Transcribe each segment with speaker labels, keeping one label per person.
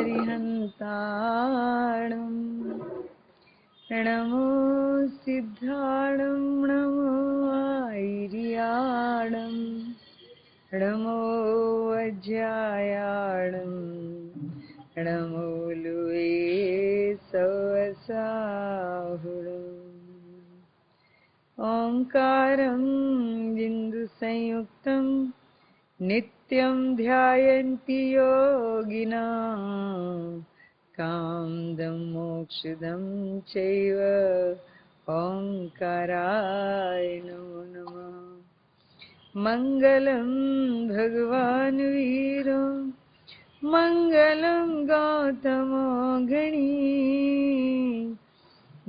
Speaker 1: अरिहन्ताणम् नमो सिद्धाणं नमो आयर्याणं नमो वज्रायाणं नमो लुवे सवसाहुणम् ओंकारं बिन्दुसंयुक्तं नित्यं ध्यायन्ति योगिनः कामदं मोक्षदं चैव ओंकाराय नमो नमः। मंगलं भगवान् वीरो मंगलं गौतमो गणी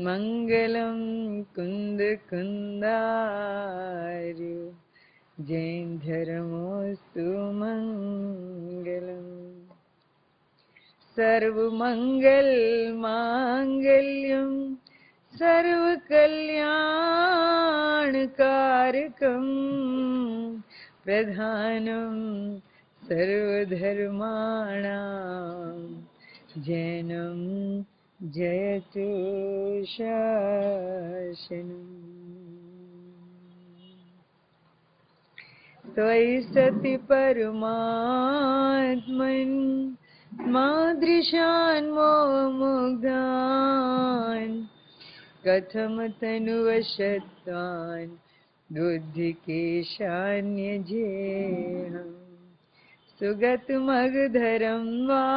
Speaker 1: मंगलं कुंद कुंदार्यो जैन धर्मोस्तु मंगलम्। सर्वमंगल मांगल्यं सर्वकल्याणकारकं प्रधानं सर्वधर्माणां जैनं जयतु शासनम्। त्वयि सति परमात्मन् मादृशान् मोहमुग्धान् कथं तनुवशत्वान् बुद्धिकेशान्यजेहम्। सुगतमगधरं वा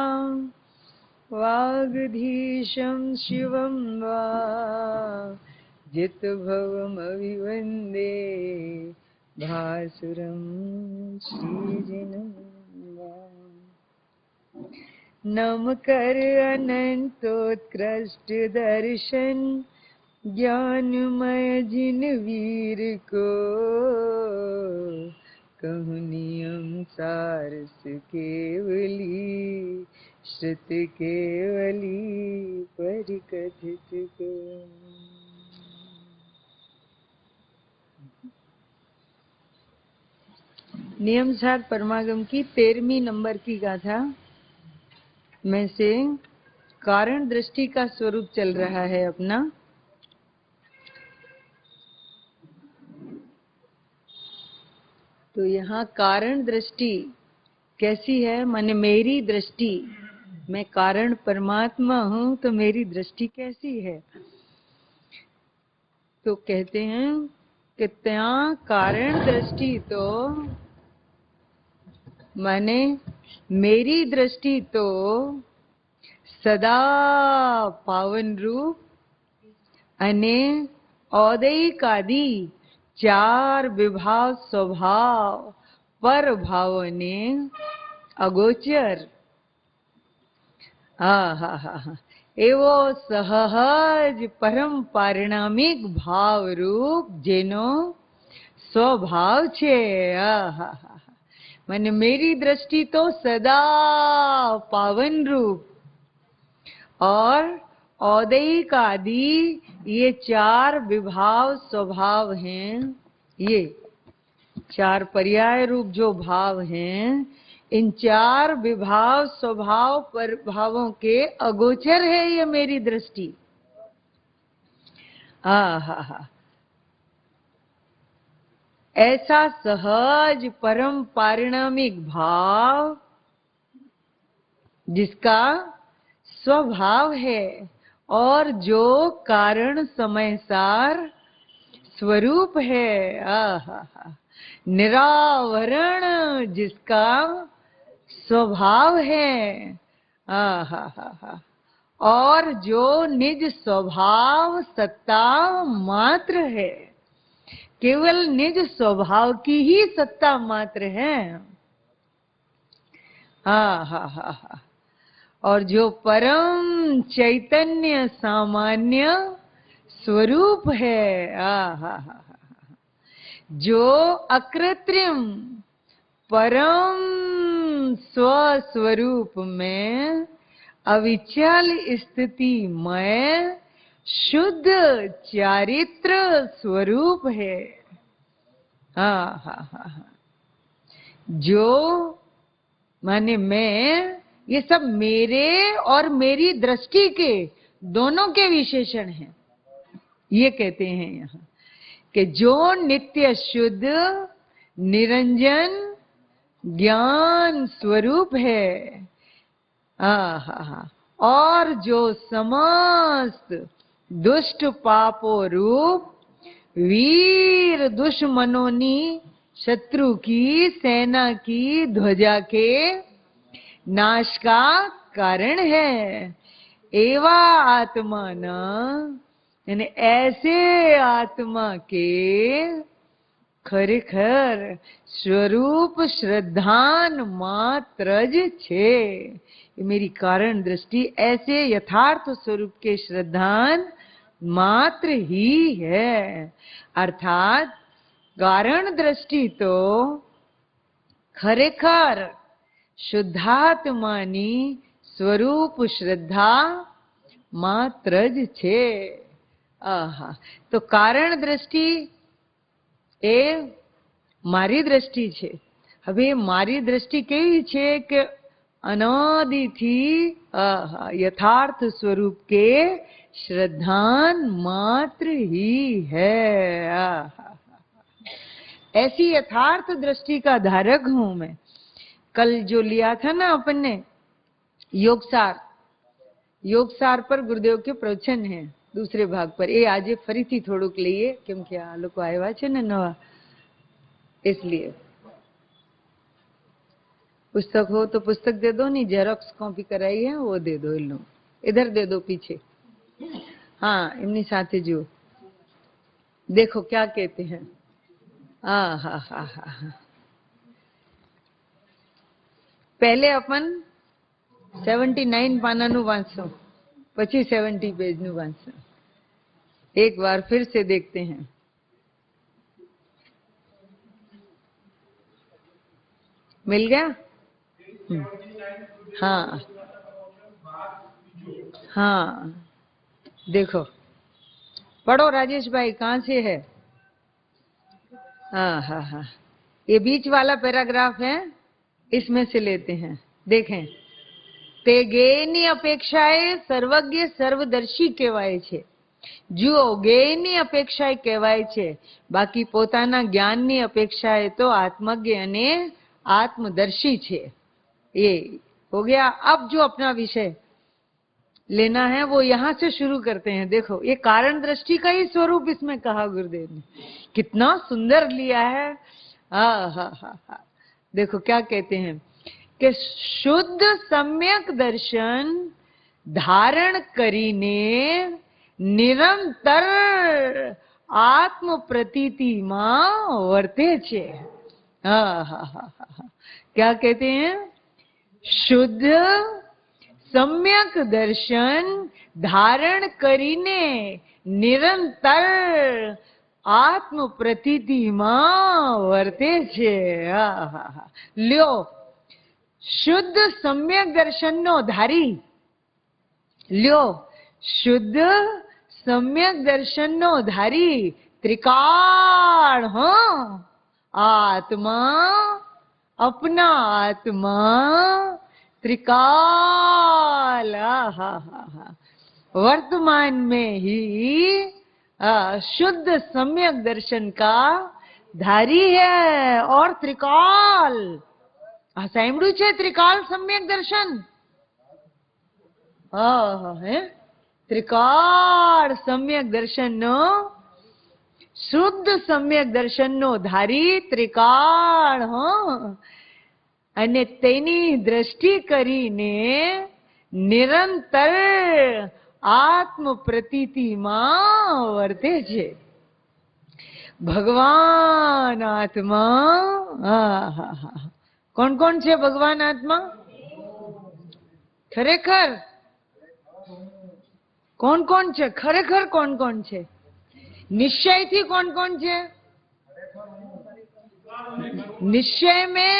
Speaker 1: वागधीशं शिवं वा जितभवमभिवन्दे भासुरं श्रीजिनं वा। नम कर अनंतोत्कृष्ट दर्शन ज्ञानमय जिन वीर को कहूँ नियम सारस केवली श्रुति केवली परिकथित को। नियम सार परमागम की 13वीं नंबर की गाथा में से कारण दृष्टि का स्वरूप चल रहा है अपना। तो यहाँ कारण दृष्टि कैसी है, माने मेरी दृष्टि, मैं कारण परमात्मा हूँ तो मेरी दृष्टि कैसी है। तो कहते हैं कि त्या कारण दृष्टि तो माने मेरी दृष्टि तो सदा पावन रूप अने औदैकादि 4 विभाव स्वभाव पर भावने अगोचर एवो सहज परम पारिणामिक भाव रूप जेनो स्वभाव छे। माने मेरी दृष्टि तो सदा पावन रूप और औदैक आदि ये 4 विभाव स्वभाव हैं, ये 4 पर्याय रूप जो भाव हैं, इन 4 विभाव स्वभाव पर भावों के अगोचर है ये मेरी दृष्टि। ऐसा सहज परम पारिणामिक भाव जिसका स्वभाव है और जो कारण समय सार स्वरूप है। निरावरण जिसका स्वभाव है। और जो निज स्वभाव सत्ता मात्र है, केवल निज स्वभाव की ही सत्ता मात्र है। और जो परम चैतन्य सामान्य स्वरूप है, जो अकृत्रिम परम स्वस्वरूप में अविचल स्थिति में शुद्ध चारित्र स्वरूप है। जो माने मैं ये सब मेरे और मेरी दृष्टि के दोनों के विशेषण हैं। ये कहते हैं यहाँ कि जो नित्य शुद्ध निरंजन ज्ञान स्वरूप है, और जो समस्त दुष्ट पापों रूप वीर दुश्मनोनी शत्रु की सेना की ध्वजा के नाश का कारण है। एवा आत्मा न, यानी ऐसे आत्मा के खरेखर स्वरूप श्रद्धान मात्रज छे। मेरी कारण दृष्टि ऐसे यथार्थ स्वरूप के श्रद्धान मात्र ही है। अर्थात कारण दृष्टि तो खरेखर शुद्धात्मानी स्वरूप श्रद्धा मात्रज छे। आहा, तो कारण दृष्टि ए मारी दृष्टि छे। હવે મારી દૃષ્ટિ કેવી છે કે અનાદિથી यथार्थ स्वरूप के श्रद्धान मात्र ही है। ऐसी यथार्थ दृष्टि का धारक हूं मैं। कल जो लिया था ना अपन ने योगसार, योगसार पर गुरुदेव के प्रवचन है दूसरे भाग पर। ये आज फरीथी थोड़ुक लईए केम के आ लोको आव्या छे ने नवा, इसलिए पुस्तक हो तो पुस्तक दे दो, नहीं जेरोक्स कॉपी कराई है वो दे दो। इन लोग इधर दे दो पीछे। हाँ, इमनी साथे जो देखो क्या कहते हैं। पहले अपन 79 पाना नु वांचो, पची 70 पेज नु वांचो। एक बार फिर से देखते हैं। मिल गया? हाँ हाँ, देखो पढ़ो राजेश भाई, कहाँ से है? हाँ, ये बीच वाला पैराग्राफ है, इसमें से लेते हैं। देखें, તે જ્ઞેયની અપેક્ષાએ સર્વજ્ઞ સર્વદર્શી કહેવાય છે। જુઓ, જ્ઞેયની અપેક્ષાએ કહેવાય છે, બાકી પોતાના જ્ઞાનની અપેક્ષાએ તો આત્મજ્ઞ અને आत्मदर्शी छे। ये हो गया। अब जो अपना विषय लेना है वो यहाँ से शुरू करते हैं। देखो, ये कारण दृष्टि का ही स्वरूप इसमें कहा गुरुदेव ने, कितना सुंदर लिया है। देखो क्या कहते हैं कि शुद्ध सम्यक दर्शन धारण करीने निरंतर आत्म प्रतीति मां वर्ते छे। क्या कहते हैं? शुद्ध सम्यक दर्शन धारण करीने निरंतर आत्म प्रतीति मां वर्ते छे। ल्यो, शुद्ध सम्यक दर्शन नो धारी, ल्यो शुद्ध सम्यक दर्शन नो धारी त्रिकाल। हाँ, आत्मा, अपना आत्मा त्रिकाल वर्तमान में ही शुद्ध सम्यक दर्शन का धारी है। और त्रिकाल साइमड़ू छे, त्रिकाल सम्यक दर्शन है। त्रिकाल सम्यक दर्शन नो, शुद्ध सम्यक दर्शन नो धारी त्रिकाल हो। અને તેની દ્રષ્ટિ કરીને નિરંતર આત્મ પ્રતીતિમાં વર્તે છે। ભગવાન આત્મા, કોણ કોણ છે ભગવાન આત્મા? ખરેખર કોણ કોણ છે? ખરેખર કોણ કોણ છે? निश्चय कौन कौन छे? निश्चय में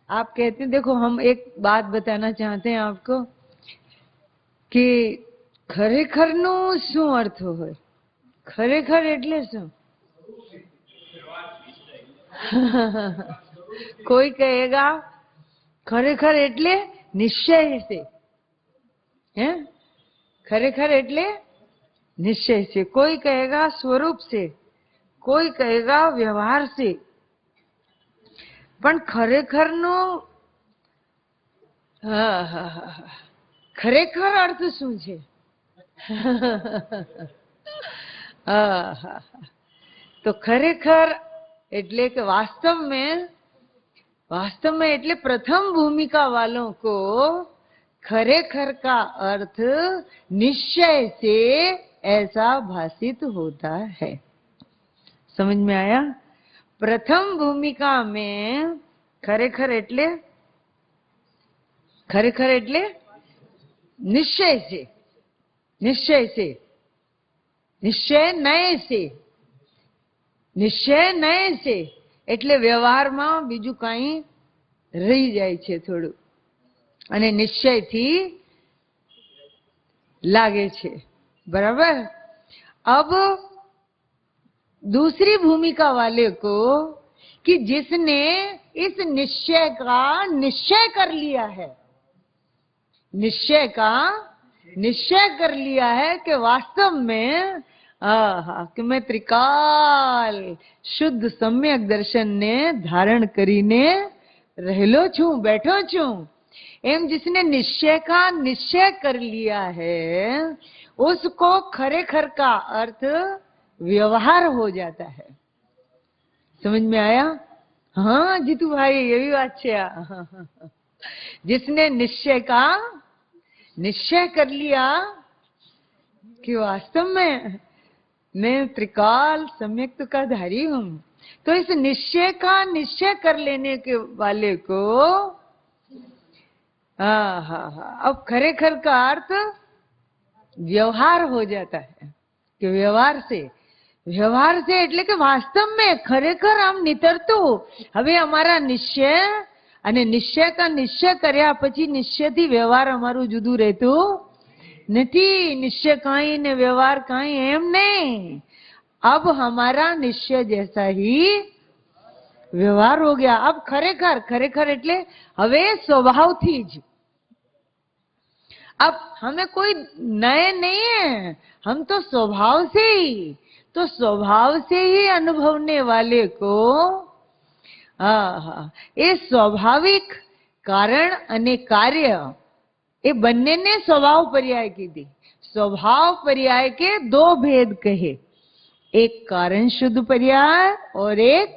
Speaker 1: आप कहते हैं, देखो हम एक बात बताना चाहते हैं आपको कि खरेखर नो शू अर्थ होय? खरेखर एटले शू? कोई कहेगा खरेखर एटले નિશ્ચય છે, હે? ખરેખર એટલે નિશ્ચય છે. કોઈ કહેગા સ્વરૂપ છે, કોઈ કહેગા વ્યવહાર છે, પણ ખરેખરનો ખરેખર અર્થ શું છે? तो खरेखर એટલે કે वास्तव में એટલે प्रथम भूमिका वालों को खरेखर का अर्थ निश्चय से ऐसा भाषित होता है. समझ में आया? प्रथम भूमिका में खरेखर એટલે निश्चय से, निश्चय से, निश्चय नय से, निश्चय नय से એટલે વ્યવહારમાં બીજું કઈ રહી જાય છે થોડું, અને નિશ્ચયથી લાગે છે. बराबर. अब दूसरी भूमिका वाले को कि जिसने इस निश्चय का निश्चय कर लिया है, निश्चय का निश्चय कर लिया है कि वास्तव में कि मैं त्रिकाल शुद्ध सम्यक दर्शन ने धारण करीने रहेलो छू, बैठो छू, एम जिसने निश्चय का निश्चय कर लिया है उसको खरेखर का अर्थ व्यवहार हो जाता है. समझ में आया? हाँ जीतू भाई, ये भी बात है. जिसने निश्चय का निश्चय कर लिया कि वास्तव में मैं त्रिकाल सम्यक्त का धारी हूं, तो इस निश्चय का निश्चय कर लेने के वाले को अब खरेखर का अर्थ व्यवहार हो जाता है. कि व्यवहार से એટલે કે વાસ્તવ में ખરેખર આમ નિતરતું હવે અમારા નિશ્ચય અને નિશ્ચય કા નિશ્ચય કર્યા પછી નિશ્ચયથી વ્યવહાર અમારું જુદું રહેતું નથી. નિશ્ચય કાંઈ ને વ્યવહાર કાંઈ એમ નહીં. अब हमारा निश्चय जैसा ही व्यवहार हो गया. अब खरेखर એટલે હવે स्वभावથી જ. अब हमें कोई नए नहीं है, हम तो स्वभाव से ही अनुभवने वाले को ये स्वाभाविक कारण અને कार्य ये बनने ने स्वभाव पर्याय की दी. स्वभाव पर्याय के दो भेद कहे, एक कारण शुद्ध पर्याय और एक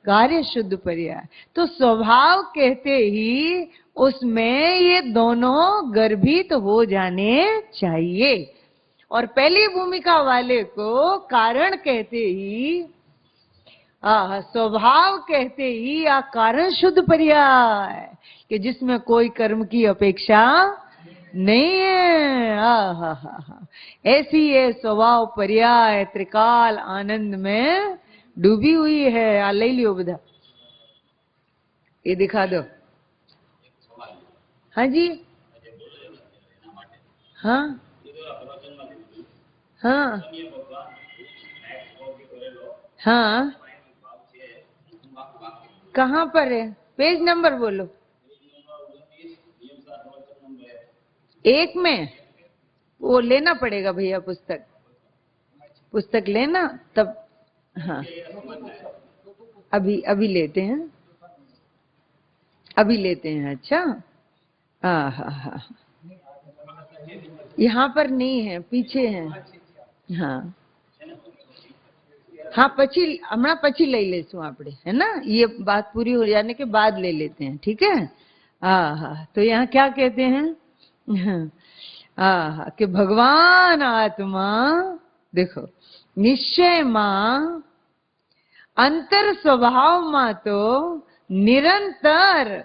Speaker 1: कार्य शुद्ध पर्याय. तो स्वभाव कहते ही उसमें ये दोनों गर्भित हो जाने चाहिए. और पहली भूमिका वाले को कारण कहते ही स्वभाव कहते ही या कारण शुद्ध पर्याय कि जिसमें कोई कर्म की अपेक्षा नहीं है. ऐसी ये स्वभाव पर्याय त्रिकाल आनंद में डूबी हुई है. आ ले लियो बधा, ये दिखा दो. हाँ जी, हाँ हाँ हाँ. कहाँ पर है? पेज नंबर बोलो. एक में वो लेना पड़ेगा भैया, पुस्तक लेना तब. हाँ अभी लेते हैं, अभी लेते हैं. अच्छा हाँ यहाँ पर नहीं है, पीछे है. हाँ हाँ પછી હમણાં પછી લઈ લેશું આપણે, है ना? ये बात पूरी हो जाने के बाद ले लेते हैं, ठीक है? हाँ. तो यहाँ क्या कहते हैं? कि भगवान आत्मा देखो निश्चय मां अंतर स्वभाव मां तो निरंतर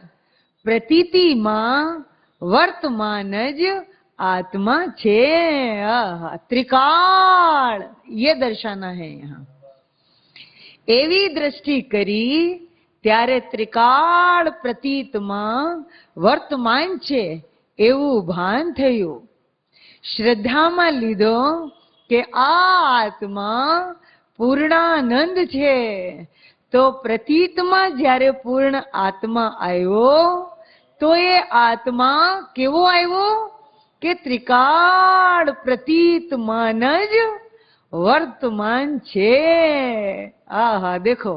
Speaker 1: प्रतीति मां वर्तमान ज आत्मा छे. त्रिकाल ये दर्शाना है यहाँ. एवी दृष्टि करी त्यारे त्रिकाल प्रतीतમાં વર્તમાન છે એવું ભાન થયું. શ્રદ્ધામાં લીધો કે આ આત્મા પૂર્ણાનંદ છે, તો પ્રતીતમાં જ્યારે પૂર્ણ આત્મા આવ્યો तो ये आत्मा केवो આવ્યો કે ત્રિકાળ પ્રતીતમાન જ વર્તમાન છે. આહા દેખો,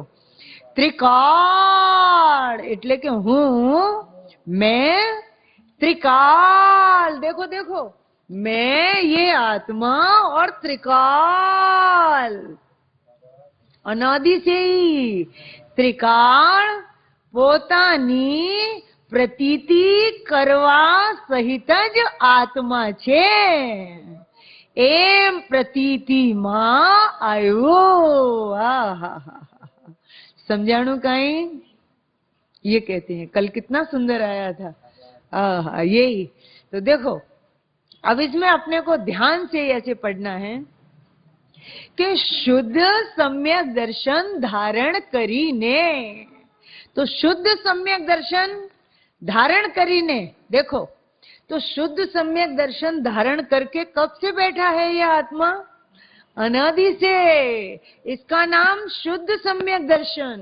Speaker 1: ત્રિકાળ એટલે કે હું, मैं, त्रिकाल देखो देखो, मैं ये आत्मा और त्रिकाल अनादि से ही त्रिकाल પોતાની પ્રતીતિ કરવા સહિત જ આત્મા છે એમ પ્રતીતિમાં આવ્યો. समझाणु कहीं? ये कहते हैं. कल कितना सुंदर आया था. यही तो देखो, अब इसमें अपने को ध्यान से ऐसे पढ़ना है कि शुद्ध सम्यक दर्शन धारण करीने. तो शुद्ध सम्यक दर्शन धारण करीने, देखो तो शुद्ध सम्यक दर्शन धारण करके कब से बैठा है यह आत्मा? अनादि से. इसका नाम शुद्ध सम्यक दर्शन.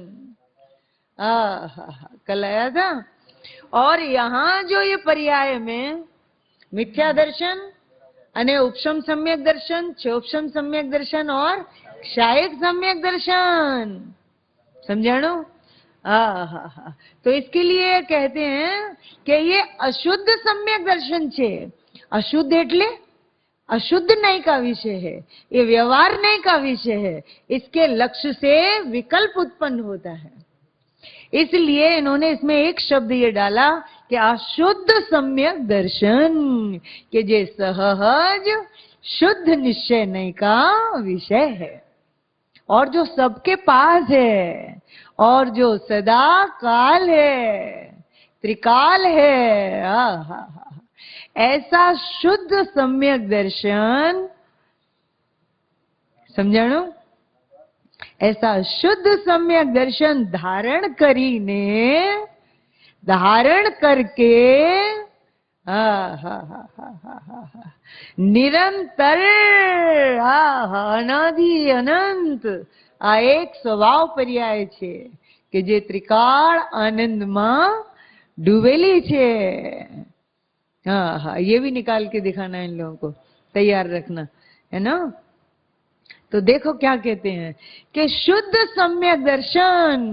Speaker 1: कल आया था. और यहाँ जो ये पर्याय में मिथ्या दर्शन अने उपशम सम्यक दर्शन, चोपशम सम्यक दर्शन और क्षायक सम्यक दर्शन, समझाणो? तो इसके लिए कहते हैं कि ये अशुद्ध सम्यक दर्शन छे. अशुद्ध एटले अशुद्ध नहीं का विषय है, ये व्यवहार नहीं का विषय है. इसके लक्ष्य से विकल्प उत्पन्न होता है. इसलिए इन्होंने इसमें एक शब्द ये डाला कि अशुद्ध सम्यक दर्शन, कि जे सहज शुद्ध निश्चय नहीं का विषय है और जो सबके पास है और जो सदा काल है, त्रिकाल है. ऐसा शुद्ध सम्यक दर्शन, समझाणो? ऐसा शुद्ध सम्यक दर्शन धारण करीने, धारण करके निरंतर अनादि अनंत आ एक स्वभाव पर्याय छे कि जे त्रिकाल आनंद में डूबेली छे. ये भी निकाल के दिखाना इन लोगों को, तैयार रखना है ना. तो देखो क्या कहते हैं कि शुद्ध सम्यक दर्शन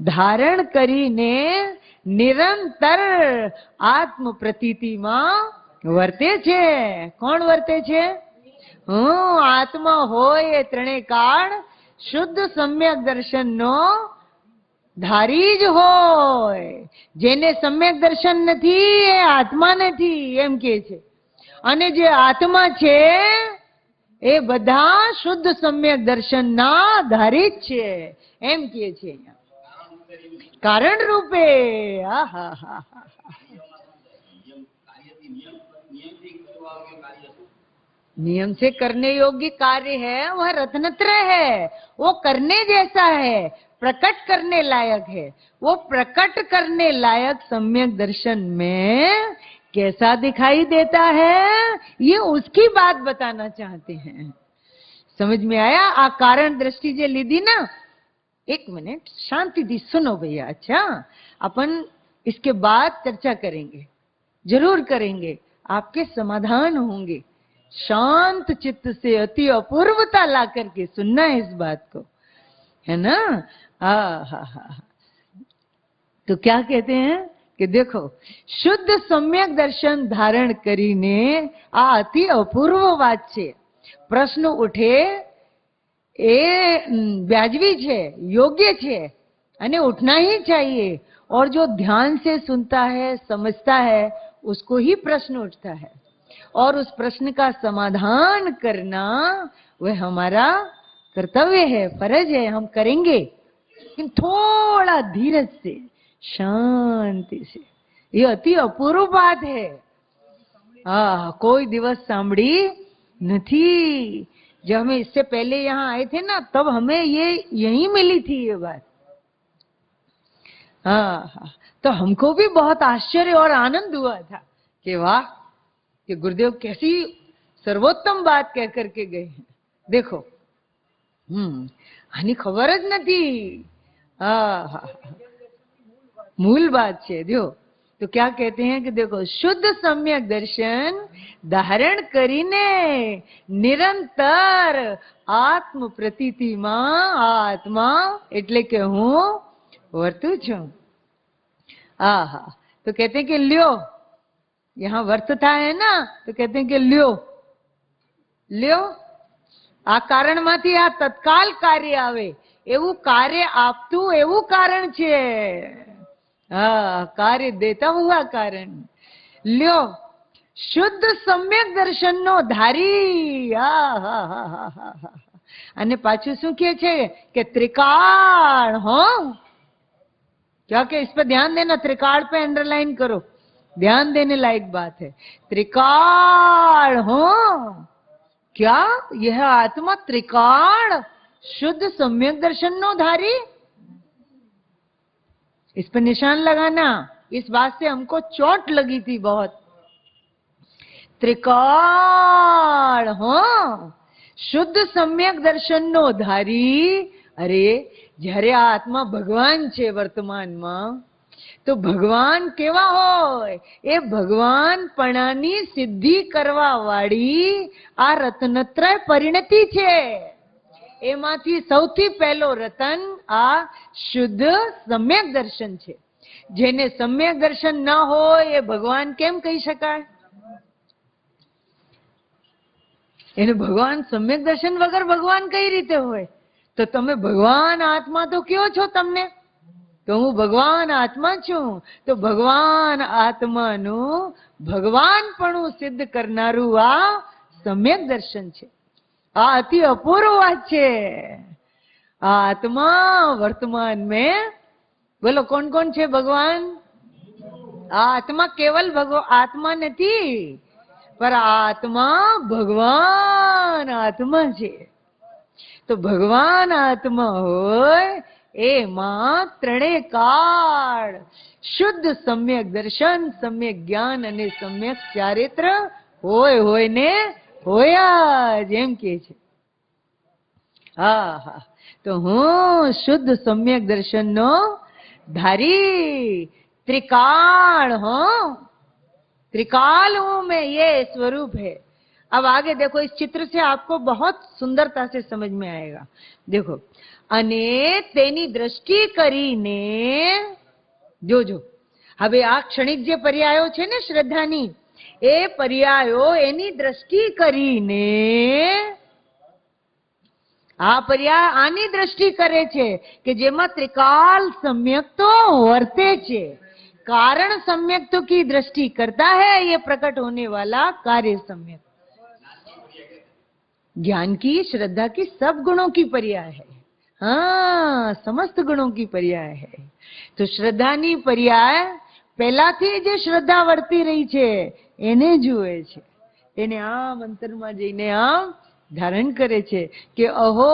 Speaker 1: धारण करीने निरंतर आत्म प्रतीति में वर्ते छे. कोण वर्ते छे? आत्मा होय त्रणेय काल शुद्ध सम्यक दर्शन नो धारी ज होय. जेने सम्यक दर्शन नथी ए आत्मा नथी एम के छे. अने जे आत्मा छे ए बधा शुद्ध सम्यक दर्शन ना धारी ज छे एम के छे. कारण रूपे नियम से करने योग्य कार्य है, वह रत्नत्रय है, वो करने जैसा है, प्रकट करने लायक है. वो प्रकट करने लायक सम्यक दर्शन में कैसा दिखाई देता है, ये उसकी बात बताना चाहते हैं. समझ में आया? आ कारण दृष्टि जे लीधी ना, एक मिनट शांति दी सुनो भैया. अच्छा, अपन इसके बाद चर्चा करेंगे, जरूर करेंगे, आपके समाधान होंगे. शांत चित्त से अति अपूर्वता ला करके सुनना है इस बात को, है ना. तो क्या कहते हैं कि देखो, शुद्ध सम्यक दर्शन धारण करीने आ अति अपूर्व बात छे. प्रश्न उठे ए व्याजबी छे, योग्य छे अने उठना ही चाहिए. और जो ध्यान से सुनता है, समझता है, उसको ही प्रश्न उठता है. और उस प्रश्न का समाधान करना वह हमारा कर्तव्य है, फर्ज है, हम करेंगे. लेकिन थोड़ा धीरज से, शांति से. ये अति अपूर्व बात है. कोई दिवस सांभળી नहीं. जब हमें इससे पहले यहाँ आए थे ना, तब हमें ये यही मिली थी ये बात. तो हमको भी बहुत आश्चर्य और आनंद हुआ था कि वाह, कि गुरुदेव कैसी सर्वोत्तम बात कह करके गए हैं. देखो, आनी खबर ज नथी. मूल बात छे. जो तो क्या कहते हैं कि देखो, शुद्ध सम्यक दर्शन धारण કરીને નિરંતર આત્મ પ્રતીતિમાં આત્મા એટલે કે હું વર્તું છું. आहा, तो कहते हैं कि ल्यो, यहाँ वर्तता है ना, तो कहते हैं कि ल्यो લ્યો, આ કારણમાંથી આ તત્કાલ કાર્ય આવે એવું કાર્ય આપતું એવું કારણ છે. હા, કાર્ય દેતા હુઆ કારણ. લ્યો, શુદ્ધ સમ્યક દર્શનનો ધારી. અને પાછું શું કહે છે કે ત્રિકાળ. હો, क्या कि इस पर ध्यान देना, त्रिकाल पे अंडरलाइन करो, ध्यान देने लायक बात है. त्रिकाल हो, क्या यह आत्मा त्रिकाल शुद्ध सम्यक दर्शन नो धारी. इस पर निशान लगाना, इस बात से हमको चोट लगी थी बहुत. त्रिकाल हो, शुद्ध सम्यक दर्शन नो धारी. अरे, જ્યારે આ આત્મા ભગવાન છે વર્તમાનમાં, તો ભગવાન કેવા હોય? એ ભગવાનપણાની સિદ્ધિ કરવા વાળી આ રત્નત્રય પરિણતિ છે. એમાંથી સૌથી પહેલો રતન આ શુદ્ધ સમ્યક દર્શન છે. જેને સમ્યક દર્શન ન હોય એ ભગવાન કેમ કહી શકાય? એને ભગવાન સમ્યક દર્શન વગર ભગવાન કઈ રીતે હોય? તો તમે ભગવાન આત્મા તો કયો છો તમને? તો હું ભગવાન આત્મા છું. તો ભગવાન આત્માનું ભગવાનપણું સિદ્ધ કરનારું આ સમ્યક દર્શન છે. આ અતિ અપૂર્વ વાત છે. આત્મા વર્તમાન में, બોલો કોણ કોણ છે ભગવાન? આત્મા કેવલ આત્મા નથી, પર આત્મા ભગવાન આત્મા છે. તો ભગવાન આત્મા હોય એમાં ત્રણેય કાળ શુદ્ધ સમ્યક દર્શન, સમ્યક જ્ઞાન અને સમ્યક ચારિત્ર હોય ને હોયા જ, એમ કે છે. હા, તો હું શુદ્ધ સમ્યક દર્શન નો धारी. त्रिकाल हो, त्रिकाल हूं मैं, ये स्वरूप है. अब आगे देखो, इस चित्र से आपको बहुत सुंदरता से समझ में आएगा. देखो, અને તેની દ્રષ્ટિ કરીને જોજો. હવે આ ક્ષણિક જે પર્યાયો છે ને શ્રદ્ધાની, એ પર્યાયો એની દ્રષ્ટિ કરીને, આ પર્યાય આની દ્રષ્ટિ કરે છે કે જેમાં ત્રિકાલ सम्यक तो वर्ते છે. कारण सम्यक तो की दृष्टि करता है, ये प्रकट होने वाला कार्य सम्यक. ज्ञान की, श्रद्धा की सब गुणों की पर्याय है. हाँ, समस्त गुणों की पर्याय है. तो શ્રદ્ધાની પર્યાય પહેલાથી જે શ્રદ્ધા વર્તી રહી છે એને જુએ છે. એને આમ અંતરમાં જઈને આમ ધારણ કરે છે કે અહો,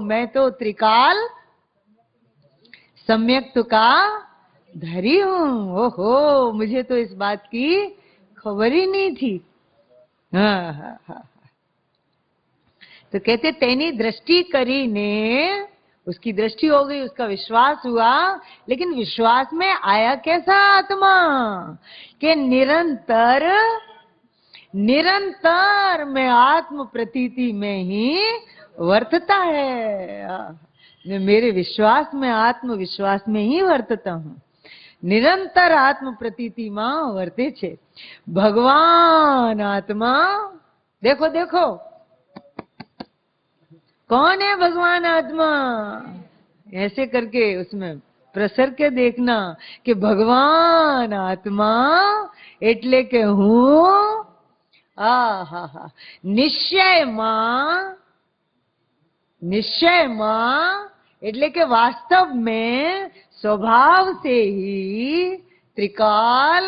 Speaker 1: मैं तो त्रिकाल सम्यक का धारी हूं. ओहो, मुझे तो इस बात की खबर ही नहीं थी. हाँ. तो कहते तेनी दृष्टि કરીને, उसकी दृष्टि हो गई, उसका विश्वास हुआ. लेकिन विश्वास में आया कैसा आत्मा? कि निरंतर निरंतर में आत्म प्रतीति में ही वर्तता है. मेरे विश्वास में, आत्मविश्वास में ही वर्तता हूं. निरंतर आत्म प्रतीति में वर्ते छे भगवान आत्मा. देखो देखो, कौन है भगवान आत्मा? ऐसे करके उसमें प्रसर के देखना कि भगवान आत्मा એટલે કે હું. आहा, निश्चय मां એટલે કે वास्तव में स्वभाव से ही त्रिकाल.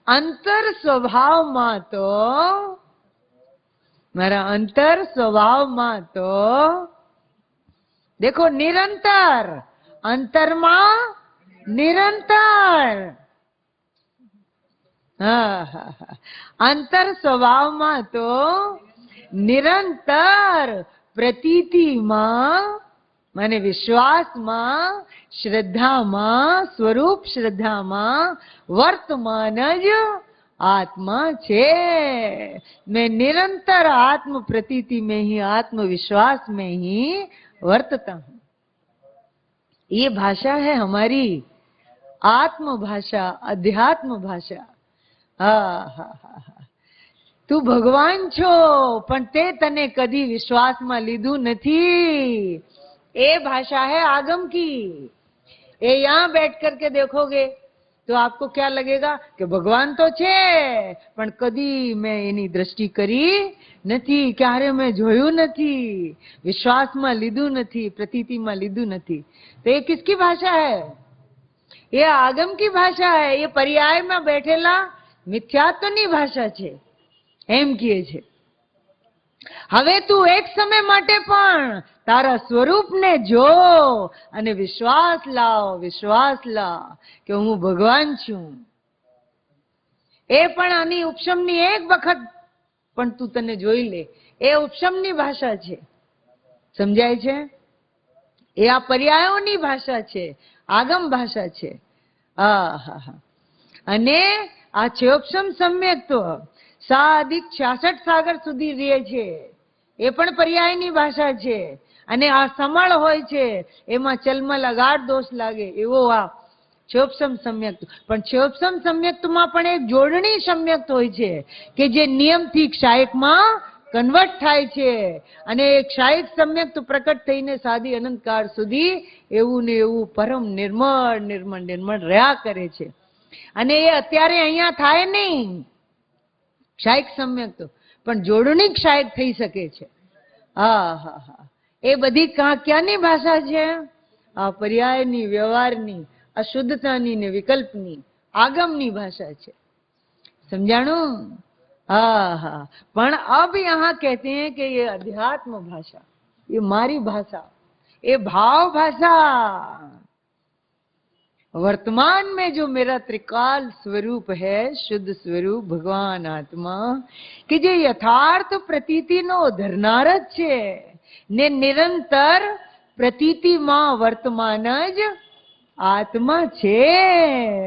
Speaker 1: अंतर स्वभाव માં તો, મારા અંતર સ્વભાવમાં તો देखो निरंतर, अंतરમાં નિરંતર. अंतर स्वभावમાં તો નિરંતર, પ્રતીતિમાં माने विश्वासમાં, શ્રદ્ધામાં, સ્વરૂપ શ્રદ્ધામાં વર્તમાન જ आत्मा छे। मैं निरंतर आत्म प्रतीति में ही, आत्मविश्वास में ही वर्तता हूं। ये भाषा है हमारी आत्म भाषा, अध्यात्म भाषा। तू भगवान छो पण ते तने कदी विश्वास में लीधु नहीं। ये भाषा है आगम की। ये यहाँ बैठ करके देखोगे तो आपको क्या लगेगा कि भगवान तो छे पण कदी मैं एनी दृष्टि करी नहीं, क्यारे मैं जोयु नहीं, विश्वास में लीधु नहीं, प्रतीति में लीधु नहीं। तो ये किसकी भाषा है? ये आगम की भाषा है। ये पर्याय में बैठेला मिथ्यात्वनी भाषा छे। एम कहे छे हवे तू एक समय माटे पण तारा स्वरूप ने जो अने विश्वास ला कि हूँ भगवान छू। ए पण आनी उपशमनी एक वखत पण तू तने जोई ले। ए उपशमनी भाषा छे, समझाय छे? ए आ पर्यायोनी भाषा छे, आगम भाषा छे। अने आ छे उपशम सम्यक्त्व। 6+66 सागर सुधी रहे छे, ए पण पर्यायनी भाषा छे। अने आ समळ होय छे, एमां चलमल अगाध दोष लागे एवो आ क्षोभसम सम्यक्त्व। पण क्षोभसम सम्यक्त्वमां पण एक जोडणी सम्यक्त्व होय छे के जे नियमथी क्षायकमां कन्वर्ट थाय छे अने क्षायक सम्यक्त्व प्रकट थईने सादी अनंतकाळ सुधी एवुं ने एवुं परम निर्मळ निर्मळ निर्मळ रह्या करे छे। अने ए अत्यारे अहींया थाय नहीं क्षायक सम्यक्त्व, पण जोडणी क्षायक थई सके छे। ए बधी क्यानी भाषा छे? आ पर्यायनी, व्यवहारनी, अशुद्धतानी ने विकल्पनी, आगमनी भाषा छे। समझाणु? पण अब यहाँ कहते हैं कि ये अध्यात्म भाषा, ये मारी भाषा, ये भाव भाषा। वर्तमान में जो मेरा त्रिकाल स्वरूप है, शुद्ध स्वरूप भगवान आत्मा कि जे यथार्थ प्रतीति नो धरनार ज छे ने निरंतर प्रतीति मां वर्तमान ज आत्मा छे।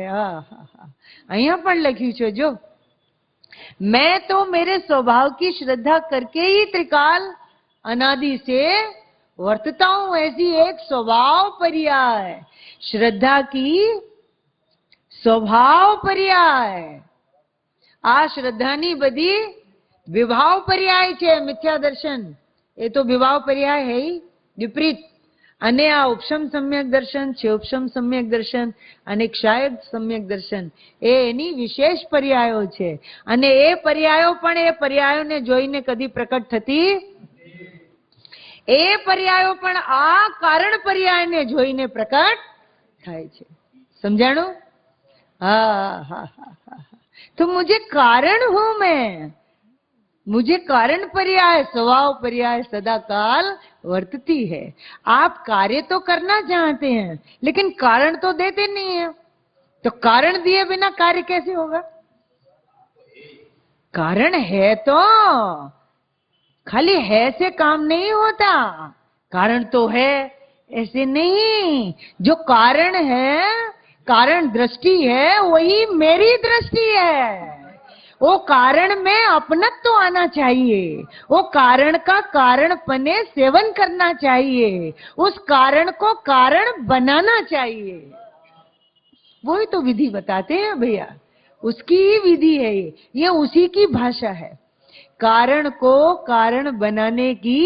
Speaker 1: अहींया पण लख्युं छे जो मैं तो मेरे स्वभाव की श्रद्धा करके ही त्रिकाल अनादि से वर्तता हूं। ऐसी एक स्वभाव पर्याय, श्रद्धा की स्वभाव पर्याय। आ श्रद्धानी बधी विभाव पर्याय छे। मिथ्या दर्शन ए तो विभाव पर्याय है ही विपरीत। अने आ उपशम सम्यक दर्शन, क्षोभशम सम्यक दर्शन अने क्षायक सम्यक दर्शन ए एनी विशेष पर्यायो छे। अने ए पर्यायो पण ए पर्यायोने जोईने कदी प्रकट थती ए पर्यायो पण आ कारण पर्यायने जोईने प्रकट थाय छे। समझाणु? तो मुझे कारण हूं मैं, मुझे कारण पर्याय, स्वभाव पर्याय सदा काल वर्तती है। आप कार्य तो करना चाहते हैं लेकिन कारण तो देते नहीं है, तो कारण दिए बिना कार्य कैसे होगा? कारण है तो खाली है से काम नहीं होता, कारण तो है ऐसे नहीं। जो कारण है, कारण दृष्टि है, वही मेरी दृष्टि है। वो कारण में अपनत्व तो आना चाहिए, वो कारण का कारणपने सेवन करना चाहिए, उस कारण को कारण बनाना चाहिए। वही तो विधि बताते हैं भैया, उसकी ही विधि है ये उसी की भाषा है। कारण को कारण बनाने की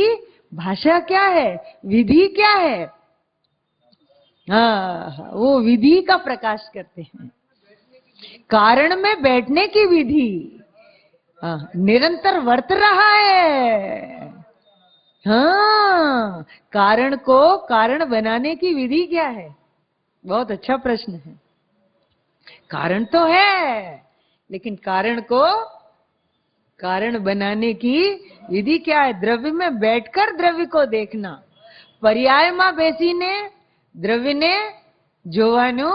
Speaker 1: भाषा क्या है, विधि क्या है? वो विधि का प्रकाश करते हैं। कारण में बैठने की विधि निरंतर वर्त रहा है। कारण को कारण बनाने की विधि क्या है? बहुत अच्छा प्रश्न है। कारण तो है लेकिन कारण को कारण बनाने की विधि क्या है? द्रव्य में बैठकर द्रव्य को देखना, पर्याय में बेसीने द्रव्य ने जोवानु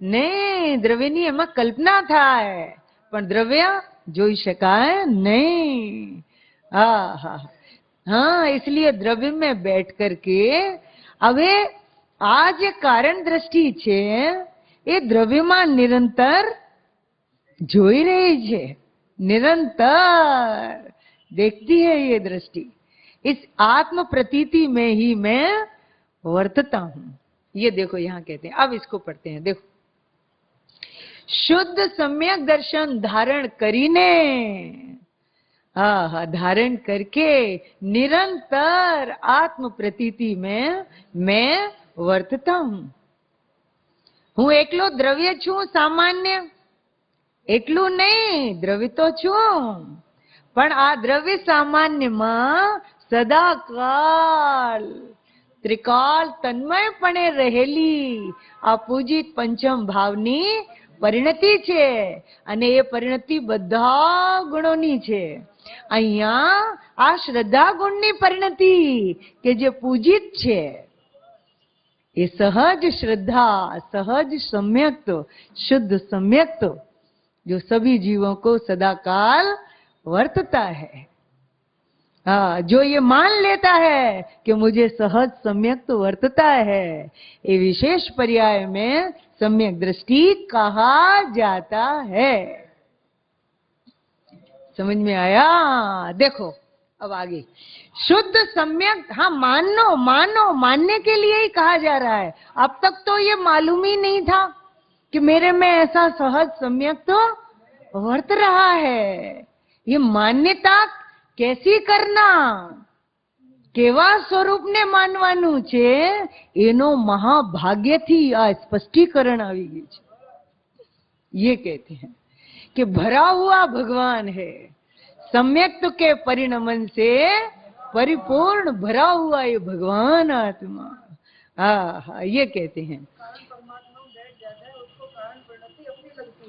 Speaker 1: नहीं। द्रव्य नी एमां कल्पना थाय पण द्रव्य जोई शकाय नहीं। हाँ, इसलिए द्रव्य में बैठ करके હવે આ જે કારણ દ્રષ્ટિ છે એ દ્રવ્યમાં નિરંતર જોઈ रही है, निरंतर देखती है ये दृष्टि। इस आत्म प्रतीति में ही मैं वर्तता हूं। ये देखो यहां कहते हैं, अब इसको पढ़ते हैं। देखो, शुद्ध सम्यक दर्शन धारण करीने, हाँ, धारण करके निरंतर आत्म प्रतीति में मैं वर्तता हूं। હું એકલો દ્રવ્ય છું, સામાન્ય એટલું નહીં, દ્રવ્ય તો છું, પણ આ દ્રવ્ય સામાન્યમાં સદાકાળ ત્રિકાળ તન્મયપણે રહેલી આ પૂજિત પંચમ ભાવની પરિણતિ છે, અને એ પરિણતિ બધા ગુણોની છે। અહીંયા આ શ્રદ્ધા ગુણની પરિણતિ કે જે પૂજિત છે, ये सहज श्रद्धा, सहज सम्यक्त्व, शुद्ध सम्यक्त्व जो सभी जीवों को सदाकाल वर्तता है। हाँ, जो ये मान लेता है कि मुझे सहज सम्यक्त्व वर्तता है, ये विशेष पर्याय में सम्यक दृष्टि कहा जाता है। समझ में आया? देखो अब आगे, शुद्ध सम्यक, हाँ मानो मानो, मानने के लिए ही कहा जा रहा है। अब तक तो ये मालूम ही नहीं था कि मेरे में ऐसा सहज सम्यक तो वर्त रहा है। ये मान्यता कैसी करना, केवा स्वरूप ने मानवानुं छे, एनो महाभाग्यथी आ स्पष्टीकरण आवी गयुं छे। ये कहते हैं कि भरा हुआ भगवान है, सम्यक्त्व के परिणमन से परिपूर्ण भरा हुआ ये भगवान आत्मा। हाँ, ये कहते हैं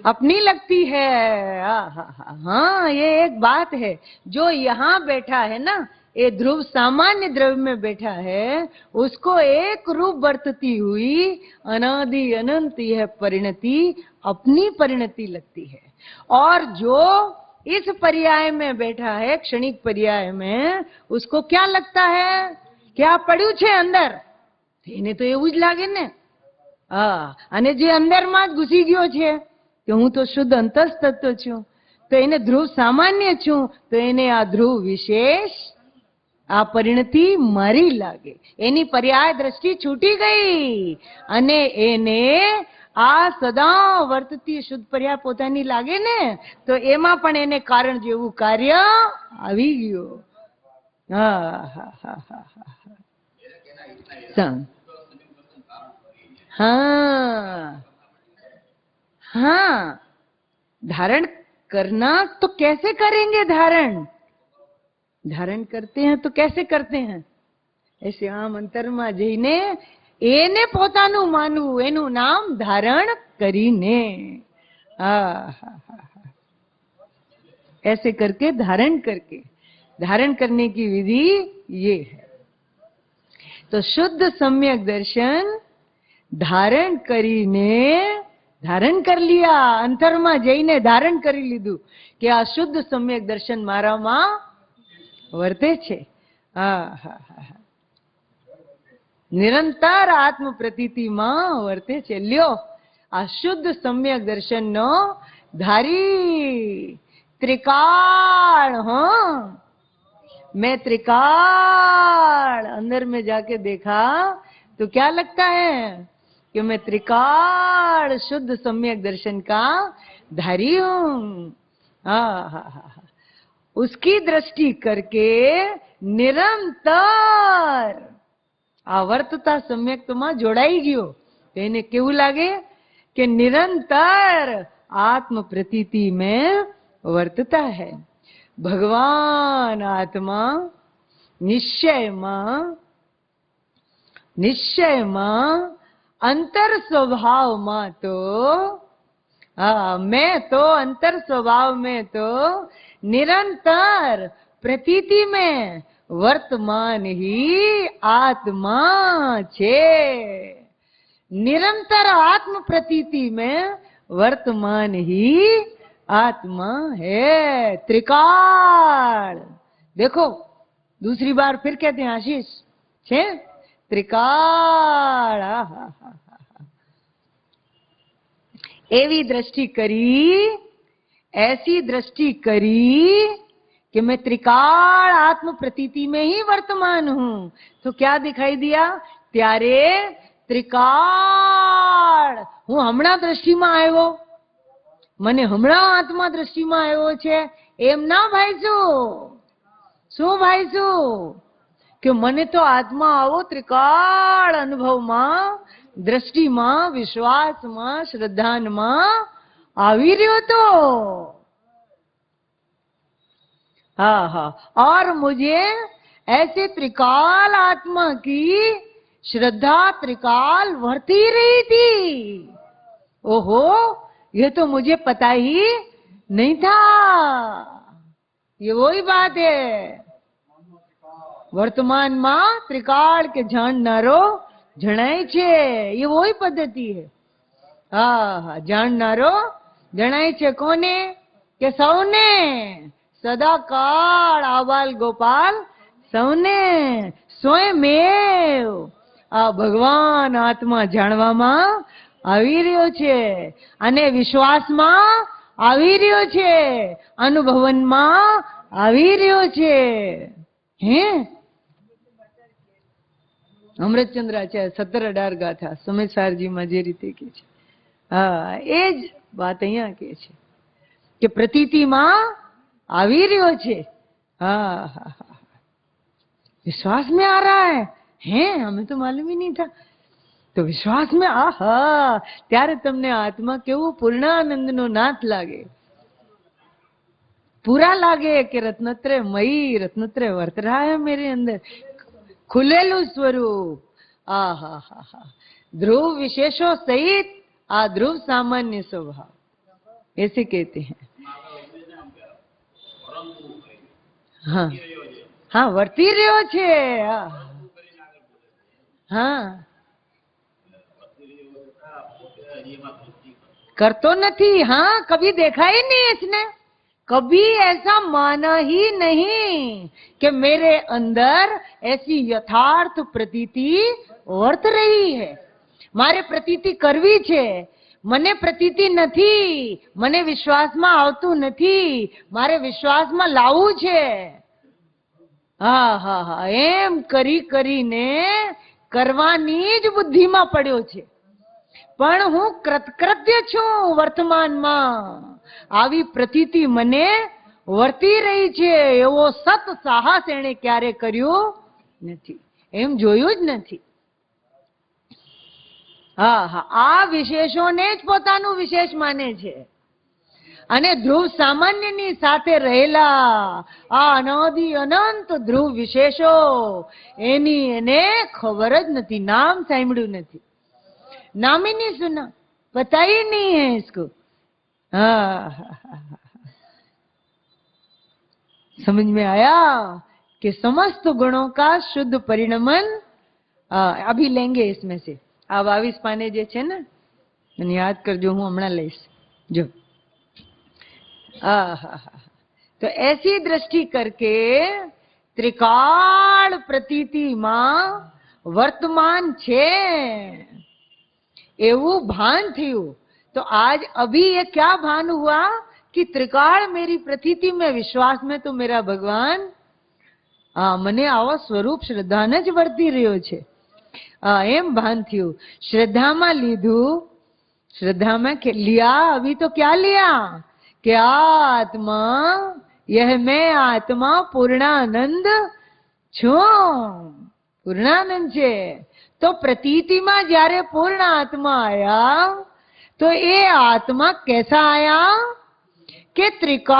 Speaker 1: अपनी लगती है। हाँ, ये एक बात है। जो यहाँ बैठा है ना, ये ध्रुव सामान्य द्रव्य में बैठा है, उसको एक रूप बरतती हुई अनादि अनंत यह परिणति अपनी परिणति लगती है। और जो इस पर्याय में बैठा है, क्षणिक पर्याय में, उसको क्या लगता है? क्या પડ્યું છે અંદર? એને તો એવું જ લાગે ને। હા, અને જે અંદરમાં જ ઘૂસી ગયો છે કે હું તો શુદ્ધ અંતરતત્વ છું, તો એને ધ્રુવ સામાન્ય છું, તો એને આ ધ્રુવ વિશેષ, આ પરિણતિ મારી લાગે। એની પર્યાય દ્રષ્ટિ છૂટી ગઈ અને એને આ સદા વર્તતી શુદ્ધ પર્યાય પોતાની લાગે ને, તો એમાં પણ એને કારણ જેવું કાર્ય આવી ગયું। હા હા હા હા हाँ, हाँ, धारण करना तो कैसे करेंगे? धारण करते हैं तो कैसे करते हैं? ऐसे आम अंतर में जईने એને પોતાનું માનવું, એનું નામ ધારણ કરીને। ऐसे करके, धारण करके, धारण करने की विधि ये है। तो शुद्ध सम्यक दर्शन धारण करीने, धारण कर लिया, अंतरमा जईने धारण करी लीधुं कि आ शुद्ध सम्यक दर्शन मारामां वर्ते छे। निरंतर आत्म प्रतीति में वर्ते छे। ल्यो, आ शुद्ध सम्यक दर्शन नो धारी त्रिकाल। हाँ, मैं त्रिकाल अंदर में जाके देखा तो क्या लगता है कि मैं त्रिकाल शुद्ध सम्यक दर्शन का धारी हूं। उसकी दृष्टि करके निरंतर आवर्तता सम्यक्त में जोड़ाई गयो। તેને કેવું લાગે કે નિરંतर आत्म प्रतीति में वर्तता है। भगवान आत्मा निश्चय में अंतर स्वभाव में तो, मैं तो अंतर स्वभाव में तो निरंतर प्रतीति में वर्तमान ही आत्मा छे। निरंतर आत्म प्रतीति में वर्तमान ही आत्मा है। त्रिकाल। देखो, दूसरी बार फिर कहते हैं आशीष छे, ત્રિકાળ. એવી દ્રષ્ટિ કરી, ऐसी दृष्टि करी कि मैं त्रिकाल आत्म प्रतीति में ही वर्तमान हूं. तो क्या दिखाई दिया? त्यारे त्रिकाल હું હમણાં દ્રષ્ટિમાં આવ્યો, મને હમણાં આત્મા દ્રષ્ટિમાં આવ્યો છે એમ ના ભાઈશું. શું ભાઈશું? કે મને તો આત્મા આવો ત્રિકાળ અનુભવમાં, દ્રષ્ટિમાં, વિશ્વાસમાં, શ્રદ્ધાનમાં આવી રહ્યો तो. हाँ हाँ, और मुझे ऐसे त्रिकाल आत्मा की श्रद्धा त्रिकाल वर्ती रही थी. ओहो, ये तो मुझे पता ही नहीं था. ये वही बात है, वर्तमान में त्रिकाल के जाणनारो जणाय छे. ये वही पद्धति है. हाँ हाँ, जाणनारो जणाय छे. कोने? के सौने. सदाकाल आबाल गोपाल सौने स्वयमेव आ भगवान आत्मा જાણવામાં આવી રહ્યો છે અને વિશ્વાસમાં આવી રહ્યો છે, અનુભવનમાં આવી રહ્યો છે. હે અમૃતચંદ્રાચાર્ય 17-18 ગાથા સમયસારજીમાં જે રીતે કે છે, હા એ જ વાત અહીંયા કે છે કે પ્રતીતિમાં આવી રહ્યો છે. हाँ हाँ हाँ, विश्वास में आ रहा है. हमें तो मालूम ही नहीं था. तो विश्वास में आहा, त्यारे तमने आत्मा केवो पूर्णानंद नो नाथ लागे, पूरा लागे कि रत्नत्रय मई, रत्नत्रय वर्त रहा है मेरे अंदर, खुलेलू स्वरूप. आहा हा हा, ध्रुव विशेषों सहित आ ध्रुव सामान्य स्वभाव, ऐसे कहते हैं. हाँ हाँ, वर्ती રહ્યો છે. हाँ, करतो नहीं. हाँ, कभी देखा ही नहीं इसने, कभी ऐसा माना ही नहीं कि मेरे अंदर ऐसी यथार्थ प्रतीति वर्त रही है. मारे प्रतीति करवी छे, મને પ્રતીતિ નથી, મને વિશ્વાસમાં આવતું નથી, મારે વિશ્વાસમાં લાવવું છે. હા હા હા, એમ કરી કરીને કરવાની જ બુદ્ધિમાં પડ્યો છે. પણ હું કૃતકૃત્ય છું વર્તમાનમાં. આવી પ્રતીતિ મને વર્તી રહી છે એવો સત સાહસ એણે ક્યારે કર્યો નથી, એમ જોયું જ નથી. હા હા, આ વિશેષોને જ પોતાનું વિશેષ માને છે અને ધ્રુવ સામાન્યની સાથે રહેલા આ અનાદિ અનંત ધ્રુવ વિશેષો એની એને ખબર જ નથી, નામ સાંભળ્યું નથી, नाम ही नहीं सुना, पता ही नहीं है इसको. हाँ, समझ में आया कि समस्त गुणों का शुद्ध परिणमन. अभी लेंगे इसमें से आ 22 पाने जे छे ने, મને યાદ કરજો, હું હમણાં લઈશ. જો तो ऐसी दृष्टि करके त्रिकाल प्रतीति मां वर्तमान छे एवं भान थયું. तो आज अभी ये क्या भान हुआ कि त्रिकाल मेरी प्रतीति में, विश्वास में तो मेरा भगवान मने आवा स्वरूप श्रद्धा ने ज वर्ती रह्यो छे. एम भान थયું. श्रद्धा में लीधु, श्रद्धा में लिया. अभी तो क्या लिया कि आत्मा, यह मैं आत्मा पूर्णानंद छू, पूर्णानंद छे. तो प्रतीति में जारे पूर्ण आत्मा आया तो ये आत्मा कैसा आया कि त्रिकाल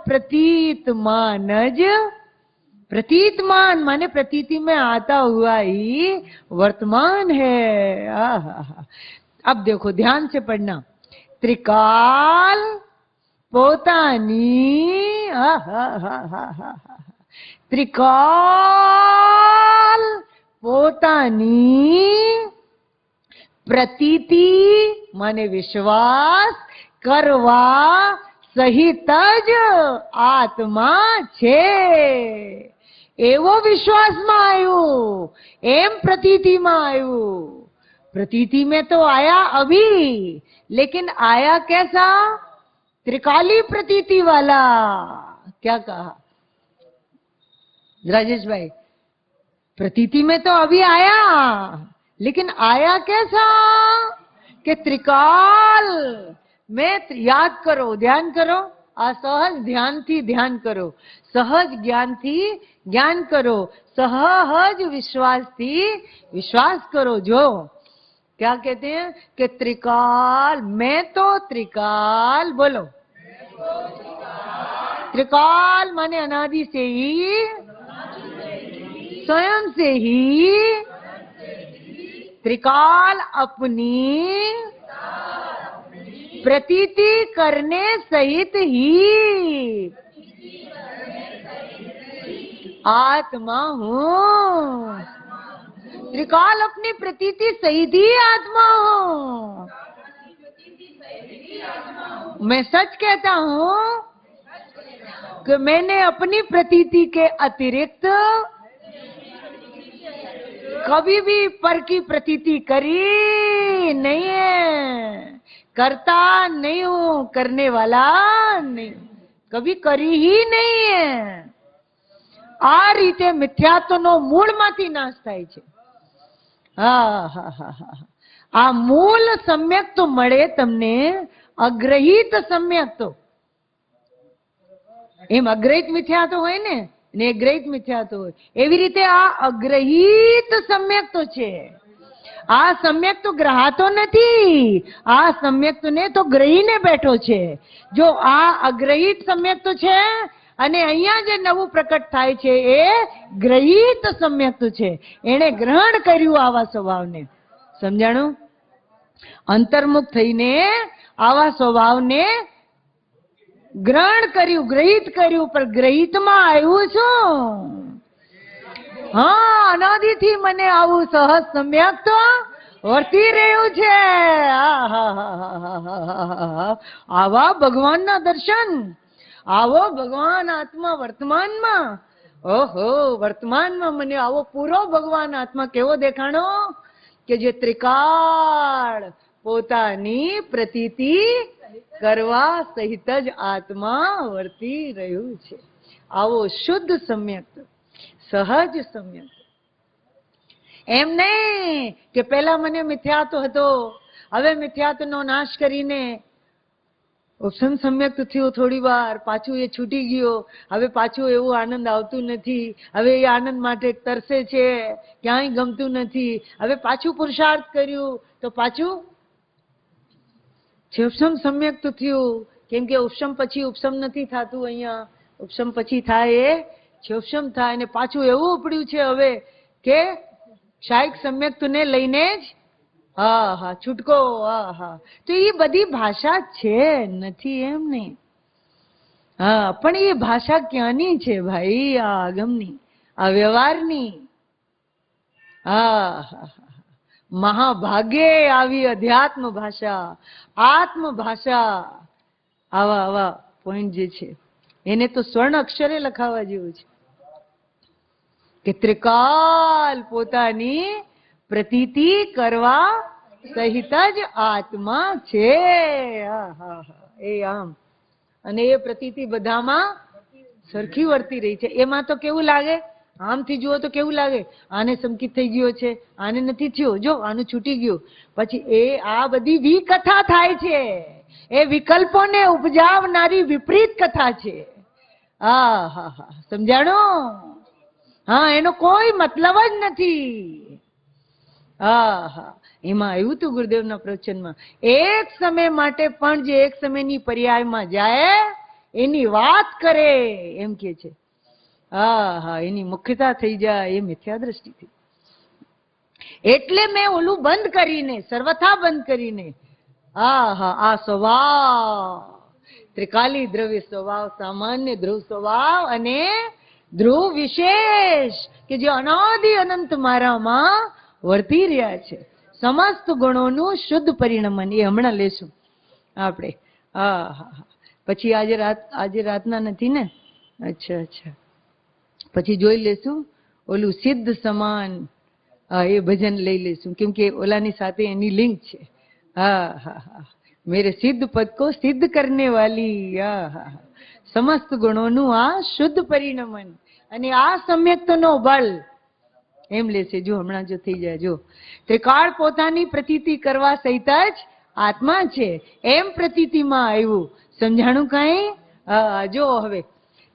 Speaker 1: प्रतीतमान ज, प्रतीतमान माने प्रतीति में आता हुआ ही वर्तमान है. अब देखो ध्यान से पढ़ना. त्रिकाल पोतानी, त्रिकाल પોતાની પ્રતીતિ માને વિશ્વાસ કરવા સહિત જ આત્મા છે એવો વિશ્વાસમાં આવ્યું, એમ प्रतीतिમાં આવ્યું। प्रतीति में तो आया अभी, लेकिन आया कैसा? त्रिकाली प्रतीति वाला। क्या कहा राजेश भाई? प्रतीति में तो अभी आया, लेकिन आया कैसा? कि त्रिकाल में। याद करो, ध्यान करो, आ सहज ध्यान थी ध्यान करो, सहज ज्ञान थी ज्ञान करो, सहज विश्वास थी विश्वास करो। जो क्या कहते हैं कि त्रिकाल, मैं तो त्रिकाल, बोलो त्रिकाल माने अनादि से ही, स्वयं से ही, त्रिकाल अपनी प्रतीति करने सहित ही आत्मा हूँ। त्रिकाल अपनी प्रतीति सहित ही आत्मा हूँ। मैं सच कहता हूँ कि मैंने अपनी प्रतीति के अतिरिक्त कभी भी पर की प्रतीति करी नहीं है, करता नहीं हूं, करने वाला नहीं, कभी करी ही नहीं है। आ रीते मिथ्यात्वनो मूळमांथी नाश थाय छे। आ मूल सम्यक तो मळे तमने, अग्रहित सम्यक तो एम अग्रहित मिथ्यात्व होय ने ग्रहित मिथ्यात्व होय, एवी रीते आ अग्रहित सम्यक तो छे। आ सम्यक तो ग्रहातो नथी, आ सम्यक तो ने तो ग्रहीने बैठो छे। जो आ अग्रहित सम्यक तो छे અને અહીંયા જે નવું પ્રકટ થાય છે એ ગ્રહિત સમ્યક છે। એણે ગ્રહણ કર્યું આવા સ્વભાવને, સમજાણું? અંતર્મુખ થઈને આવા સ્વભાવને ગ્રહણ કર્યું, ગ્રહિત કર્યું, પણ ગ્રહિતમાં આવ્યું શું? હા, અનાદિથી મને આવું સહજ સમ્યક તો વર્તી રહ્યું છે। આવા ભગવાનના દર્શન, आवो भगवान आत्मा वर्तमान में। ओहो, वर्तमान में मने आवो पूरो भगवान आत्मा केवो देखाणो के जे त्रिकाल पोतानी प्रतीति करवा सहित ज आत्मा वर्ती रह्यु छे। आवो शुद्ध सम्यक, सहज सम्यक। एम नहीं के पहला मने मिथ्यात्व हतो, हवे मिथ्यात्वनो नाश करीने उपशम सम्यक थयो, थोड़ी वार पाछू ए छूटी गयो, हवे पाछू एवो आनंद आवतो नथी, हवे ए आनंद माटे तरसे छे, क्यांय गमतुं नथी, हवे पाछू पुरुषार्थ कर्यो तो पाछू उपशम सम्यक तो थयो। केम के उपशम पछी उपशम नथी थातुं, अहींया उपशम पछी थाय ए उपशम थाय ने पाछू एवुं उपड्युं छे हवे के शायक सम्यक ने लईने ज हाँ हाँ छूटको। हाँ हाँ, तो ये बधी भाषा छे नथी एम नहीं। हाँ, पण ये भाषा क्यानी छे भाई? आ आगमनी, आ व्यवहारनी। हाँ हाँ, महाभाग्ये आवी अध्यात्म भाषा, आत्म भाषा। आवा आवा पॉइंट जे छे एने तो स्वर्ण अक्षरे लखावा जेवुं छे के त्रिकाल पोतानी प्रतीति करवा सहित ज आत्मा छे। ए आम अने ए प्रतीति बधामां सरखी वर्ती रही छे। एमां तो केवुं लागे, आमथी जुओ तो केवुं लागे, आने संकित थई गयो छे, आने नथी थयो, जो आनुं छूटी गयुं। पछी ए आ बधी विकथा थाय छे, ए विकल्पोने उपजावनारी विपरीत कथा छे। हा हा हा, समजाणो? हाँ, एनो कोई मतलब ज नथी। हाँ हाँ, एमां आव्युं तो गुरुदेवना प्रवचનમાં एक समय माटे पण जे एक समयनी पर्यायमां जाए एनी वात करे एम के छे। हाँ हाँ, एनी मुख्यता थई जाए ए मिथ्या दृष्टिथी। एटले मैं ओलू बंद करीने, सर्वथा बंद करीने, हाँ हाँ, आ स्वभाव त्रिकाली द्रव्य स्वभाव, सामान्य ध्रुव स्वभाव अने ध्रुव विशेष के जे अनादि अनंत मारामां वर्ती रह्या छे, समस्त गुणोनुं शुद्ध परिणमन। ए हमणां लेशुं आपणे। हाँ हाँ हाँ, પછી આજે રાતના નથી ને? અચ્છા અચ્છા, પછી જોઈ લેશું ઓલું સિદ્ધ સમાન, એ ભજન લઈ લેશું, કેમ કે ઓલાની સાથે એની લિંક છે. હા હા હા, મેરે સિદ્ધ પદ કો સિદ્ધ કરને વાલી, હા હા, સમસ્ત ગુણોનું આ શુદ્ધ પરિણમન અને આ સમ્યક્તનો બળ, એમ લેશે. જો હમણાં જો થઈ જાય, જો ત્રિકાળ પોતાની પ્રતીતિ કરવા સહિત જ આત્મા છે એમ પ્રતીતિમાં આવ્યું. સમજાણું કઈ? જો હવે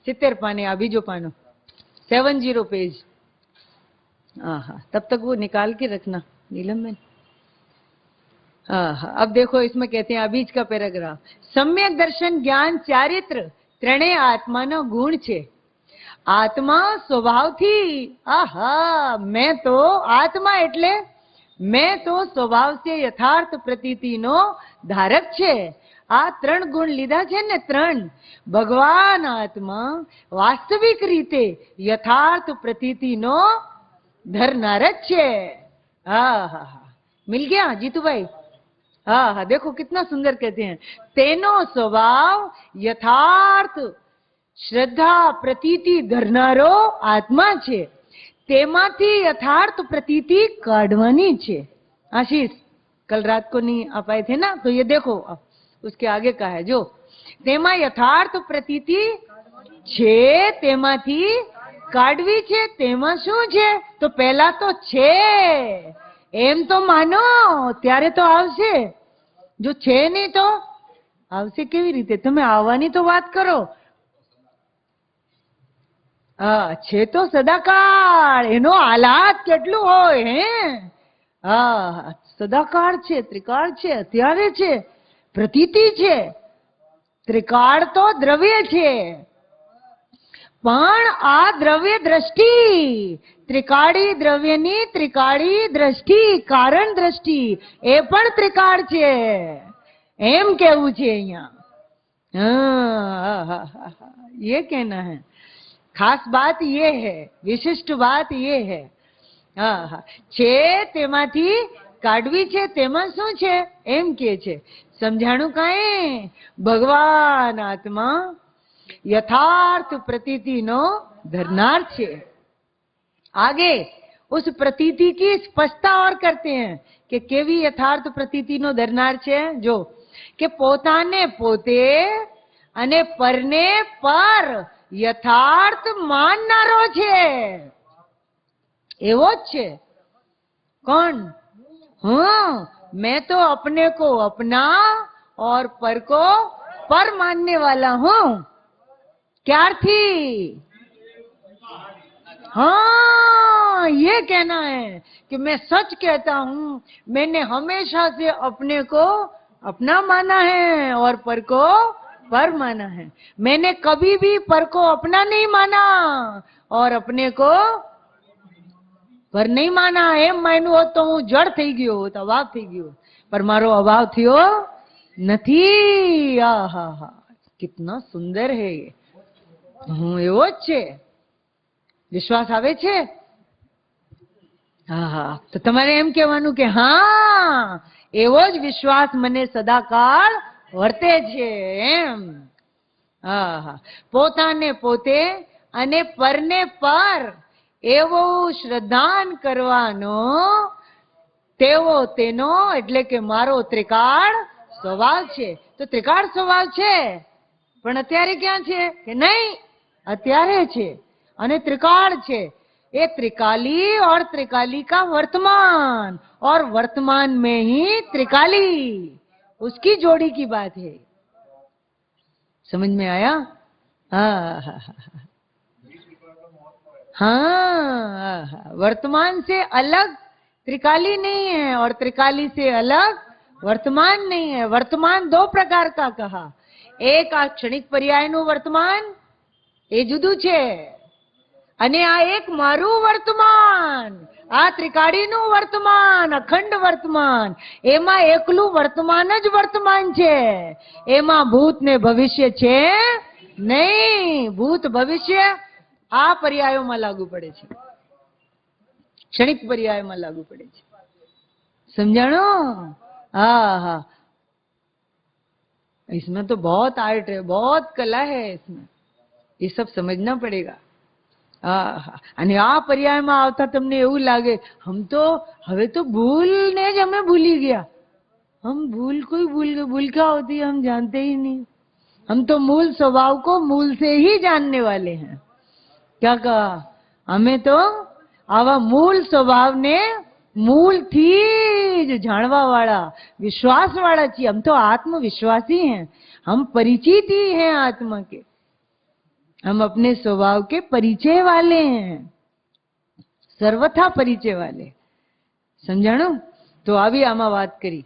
Speaker 1: 70 पाने, आ बीजो पानो 70 पेज. हाँ हाँ, तब तक वो निकाल के रखना नीलम में. हाँ हाँ, अब देखो इसमें कहते हैं अबीज का पैराग्राफ, सम्यक दर्शन ज्ञान चारित्र ત્રણેય આત્માનો ગુણ છે. આત્મા સ્વભાવથી, આહા, મેં તો આત્મા એટલે મેં તો સ્વભાવ છે યથાર્થ પ્રતીતિનો ધારક છે. આ ત્રણ ગુણ લીધા છે ને, ત્રણ. ભગવાન આત્મા વાસ્તવિક રીતે યથાર્થ પ્રતીતિનો ધરનાર જ છે. હા હા હા, मिल गया जीतू भाई? हाँ हाँ, देखो कितना सुंदर कहते हैं, तेनो स्वभाव यथार्थ श्रद्धा प्रतीति धरनारो आत्मा छे, तेमाथी यथार्थ प्रतीति काढ़वानी छे. आशीष कल रात को नहीं आ पाए थे ना, तो ये देखो उसके आगे का है, जो तेमा यथार्थ प्रतीति छे, तेमाथी काढ़वी छे. तेमा शुं छे? तो पहला तो छे एम तो मानो, त्यारे तो आवशे. जो छे नहीं तो आवशे केवी रीते? तमे आववानी तो वात करो. છે તો સદાકાળ, એનો આહલાદ કેટલું હોય હે. હા, સદાકાળ છે, ત્રિકાળ છે, અત્યારે છે, પ્રતીતિ છે. ત્રિકાળ તો દ્રવ્ય છે, પણ આ દ્રવ્ય દ્રષ્ટિ, ત્રિકાળી દ્રવ્યની ત્રિકાળી દ્રષ્ટિ, કારણ દ્રષ્ટિ, એ પણ ત્રિકાળ છે એમ કેવું છે અહીંયા. ये कहना है. खास बात ये है, विशिष्ट बात ये है. हाँ हाँ, छे तेमाथी काढवी छे, तेमा शुं छे एम के छे. समझाणु काई? भगवान आत्मा यथार्थ प्रतीति नो धरनार छे. आगे उस प्रतीति की स्पष्टता और करते हैं कि केवी यथार्थ प्रतीति नो धरनार छे. जो के पोताने पोते अने परने पर यथार्थ माननारो छे, एवो ज छे. कौन? हाँ, मैं तो अपने को अपना और पर को पर मानने वाला हूं. क्यारथी? हाँ, ये कहना है कि मैं सच कहता हूं, मैंने हमेशा से अपने को अपना माना है और पर को पर माना है. मैंने कभी भी पर को अपना नहीं माना और अपने को पर नहीं माना. एम मान्યું હોત તો હું જડ થઈ ગયો હોત, અભાવ થઈ ગયો, पर मारो अभाव थयो નથી. आहा हा, कितना सुंदर है ये. હું એવો જ છે. વિશ્વાસ આવે છે? હા હા, તો તમારે એમ કહેવાનું કે હા, એવો જ વિશ્વાસ મને સદાકાળ વર્તે છે એમ. હા હા, પોતાને પોતે અને પરને પર એવો શ્રદ્ધાન કરવાનો તેવો તેનો, એટલે કે મારો ત્રિકાળ સ્વભાવ છે. તો ત્રિકાળ સ્વભાવ છે, પણ અત્યારે ક્યાં છે? કે નહીં, અત્યારે છે અને त्रिकाल છે. ये त्रिकाली और त्रिकाली का वर्तमान, और वर्तमान में ही त्रिकाली, उसकी जोड़ी की बात है. समझ में आया? हाँ हाँ हाँ, वर्तमान से अलग त्रिकाली नहीं है और त्रिकाली से अलग वर्तमान नहीं है. वर्तमान दो प्रकार का कहा. एक आ क्षणिक पर्याय નું વર્તમાન, એ જુદું છે, અને આ એક મારું વર્તમાન, આ ત્રિકાળીનું વર્તમાન, અખંડ વર્તમાન. એમાં એકલું વર્તમાન જ વર્તમાન છે, એમાં ભૂત ને ભવિષ્ય છે નહીં. ભૂત ભવિષ્ય આ પર્યાયોમાં લાગુ પડે છે, क्षणिक पर्यायમાં लागू पड़े છે. समझाणो? हाँ हाँ, इसमें तो बहुत आर्ट है, बहुत कला है इसमें, ये सब समझना पड़ेगा. અને આ પર્યાયમાં આવતા તમને એવું લાગે हम तो હવે તો ભૂલને જ અમે ભૂલી ગયા. हम भूल क्या होती है हम जानते ही नहीं. हम तो मूल स्वभाव को मूल से ही जानने वाले हैं. क्या कहा? हमें तो आवा मूल स्वभाव ने मूल थी जो जाणवा वाला विश्वास वाला चाहिए. हम तो आत्मविश्वासी हैं. हम परिचित ही हैं आत्मा के. हम अपने स्वभाव के परिचय वाले हैं, सर्वथा परिचय वाले. समझाणું? તો આવી આમાં વાત કરી.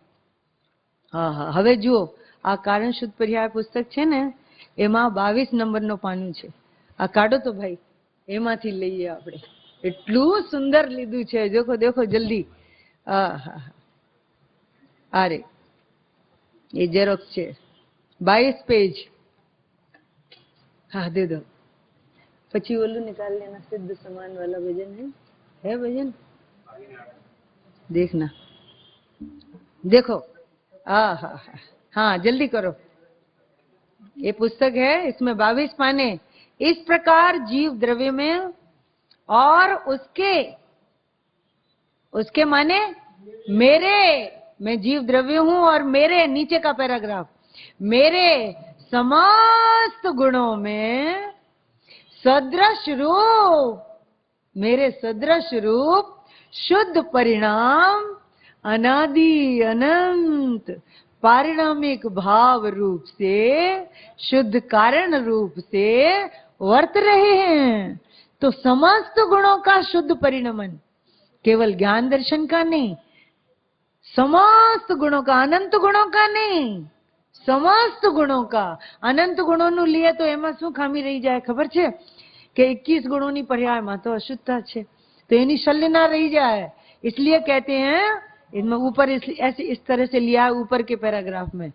Speaker 1: હા, હવે જુઓ, આ કારણ શુદ્ધ પર્યાય પુસ્તક છે ને, એમાં 22 નંબરનો પાનું છે. આ કાઢો તો ભાઈ, એમાંથી લઈએ આપણે. એટલું સુંદર લીધું છે. દેખો દેખો જલ્દી. અરે એ ઝેરોક્સ છે, 22 पेज. हाँ दे दो. પછી ઓલું निकाल लेना, सिद्ध समान वाला भजन है भजन देखना. देखो हाँ जल्दी करो. ये पुस्तक है, इसमें 22 पाने. इस प्रकार जीव द्रव्य में और उसके माने मेरे, मैं जीव द्रव्य हूं और मेरे, नीचे का पैराग्राफ, मेरे समस्त गुणों में सदृश रूप, मेरे सदृश रूप शुद्ध परिणाम अनादि अनंत पारिणामिक भाव रूप से शुद्ध कारण रूप से वर्त रहे हैं. तो समस्त गुणों का शुद्ध परिणमन, केवल ज्ञान दर्शन का नहीं, समस्त गुणों का, अनंत गुणों का नहीं, समस्त गुणों का. अनंत गुणों लिए तो एमा શું ખામી રહી જાય ખબર છે? કે 21 गुणों पर्यायમાં तो अशुद्धता છે, तो એની शल्य ना रही जाए. इसलिए कहते हैं, इनमें ऊपर ऐसे इस तरह से लिया ऊपर के पैराग्राफ में,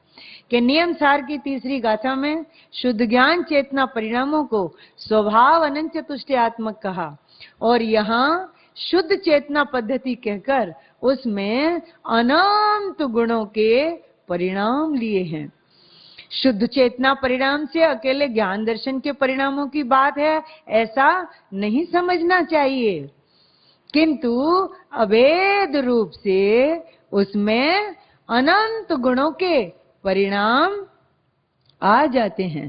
Speaker 1: कि नियम सार की तीसरी गाथा में शुद्ध ज्ञान चेतना परिणामों को स्वभाव अनंत चतुष्टयात्मक कहा, और यहाँ शुद्ध चेतना पद्धति कहकर उसमें अनंत गुणों के परिणाम लिए हैं. शुद्ध चेतना परिणाम से अकेले ज्ञान दर्शन के परिणामों की बात है, ऐसा नहीं समझना चाहिए, किंतु अभेद रूप से उसमें अनंत गुणों के परिणाम आ जाते हैं.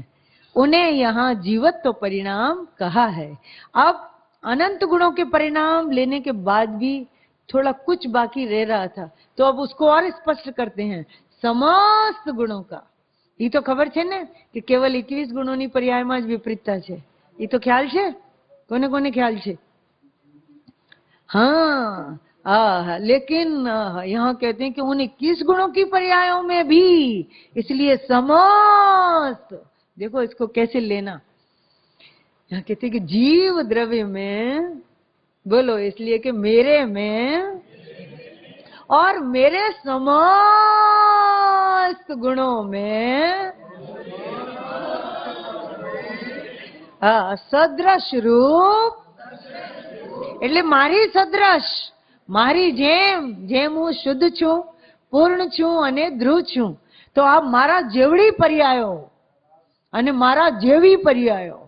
Speaker 1: उन्हें यहाँ जीवत्व परिणाम कहा है. अब अनंत गुणों के परिणाम लेने के बाद भी थोड़ा कुछ बाकी रह रहा था, तो अब उसको और स्पष्ट करते हैं. समस्त गुणों का, ये तो खबर है ना कि केवल 21 गुणों ની પર્યાયમાં જ વિપરીતતા છે. ये तो ख्याल છે? કોને કોને ખ્યાલ છે? हाँ, लेकिन यहाँ कहते हैं कि उन 21 गुणों की पर्यायों में भी, इसलिए समस्त, देखो इसको कैसे लेना. यहाँ कहते हैं कि जीव द्रव्य में, बोलो, इसलिए कि मेरे में और मेरे समस्त गुणों में सदृश रूप, એટલે મારી સદૃશ, મારી જેમ હું શુદ્ધ છું, પૂર્ણ છું અને ધ્રુવ છું, તો આ મારા જેવડી પર્યાયો અને મારા જેવી પર્યાયો,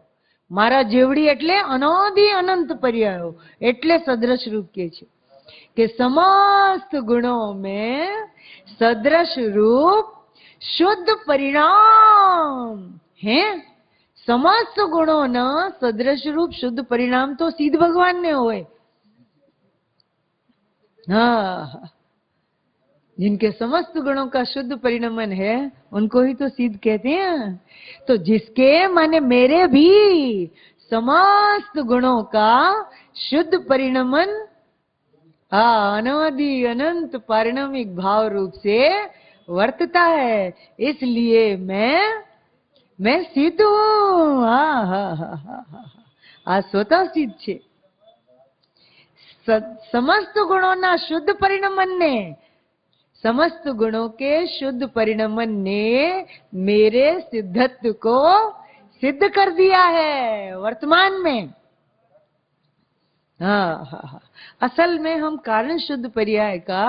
Speaker 1: મારા જેવડી એટલે અનાદિ અનંત પર્યાયો, એટલે સદૃશ રૂપ કે છે કે समस्त गुणों में सदृश रूप शुद्ध परिणाम है. समस्त गुणों न सदृश रूप शुद्ध परिणाम तो सिद्ध भगवान ने हुए. हाँ, जिनके समस्त गुणों का शुद्ध परिणमन है उनको ही तो सिद्ध कहते हैं. तो जिसके माने मेरे भी समस्त गुणों का शुद्ध परिणमन अनादि अनंत पारिणामिक भाव रूप से वर्तता है, इसलिए मैं सिद्ध हूं. आ स्वतः सिद्ध છે. समस्त गुणों ना शुद्ध परिणमन ने, समस्त गुणों के शुद्ध परिणमन ने मेरे सिद्धत्व को सिद्ध कर दिया है वर्तमान में. हाँ, असल में हम कारण शुद्ध पर्याय का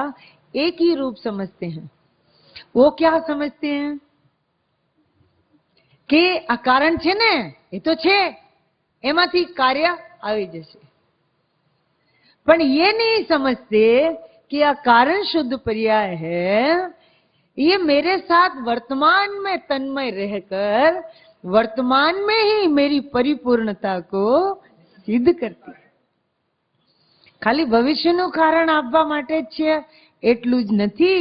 Speaker 1: एक ही रूप समझते हैं. वो क्या समझते हैं कि आ कारण छे ने, ये तो छे, એમાંથી કાર્ય આવી જશે. પણ ये नहीं समझते कि આ कारण शुद्ध पर्याय है, ये मेरे साथ वर्तमान में तन्मय रहकर वर्तमान में ही मेरी परिपूर्णता को सिद्ध करती है. खाली भविष्यનું કારણ આપવા માટે જ છે એટલું જ નથી.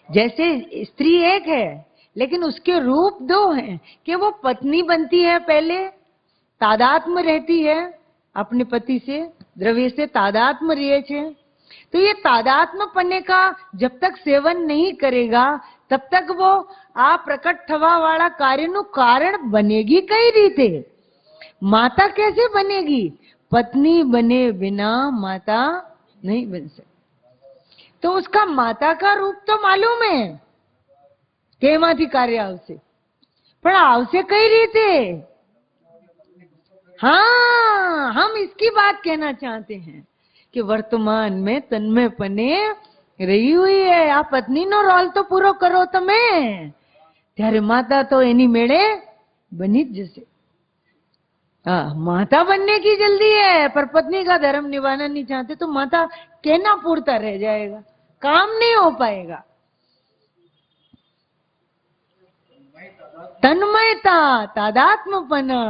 Speaker 1: जैसे स्त्री एक है लेकिन उसके रूप दो हैं कि वो पत्नी बनती है, पहले तादात्म्य रहती है अपने पति से, द्रव्य से तादात्म्य रहे छे. तो ये तादात्म्य पन्ने का जब तक सेवन नहीं करेगा तब तक वो आ प्रकट थवा वाला कार्यનું कारण बनेगी कई रीते. माता कैसे बनेगी? पत्नी बने बिना माता नहीं बन सकती. तो उसका माता का रूप तो मालूम है કે એમાંથી કાર્ય આવશે, પણ આવશે કઈ રીતે? हाँ, हम इसकी बात कहना चाहते हैं कि वर्तमान में तन्मयपने रही हुई है. आ पत्नी नो रोल तो पूरो करो તમે, ત્યારે माता तो एनी मेड़े बनी ज जશે. हाँ, माता बनने की जल्दी है पर पत्नी का धर्म निभाना नहीं चाहते तो माता कहना पूरता रह जाएगा, काम नहीं हो पाएगा. तन्मयता, तादात्म्यपना,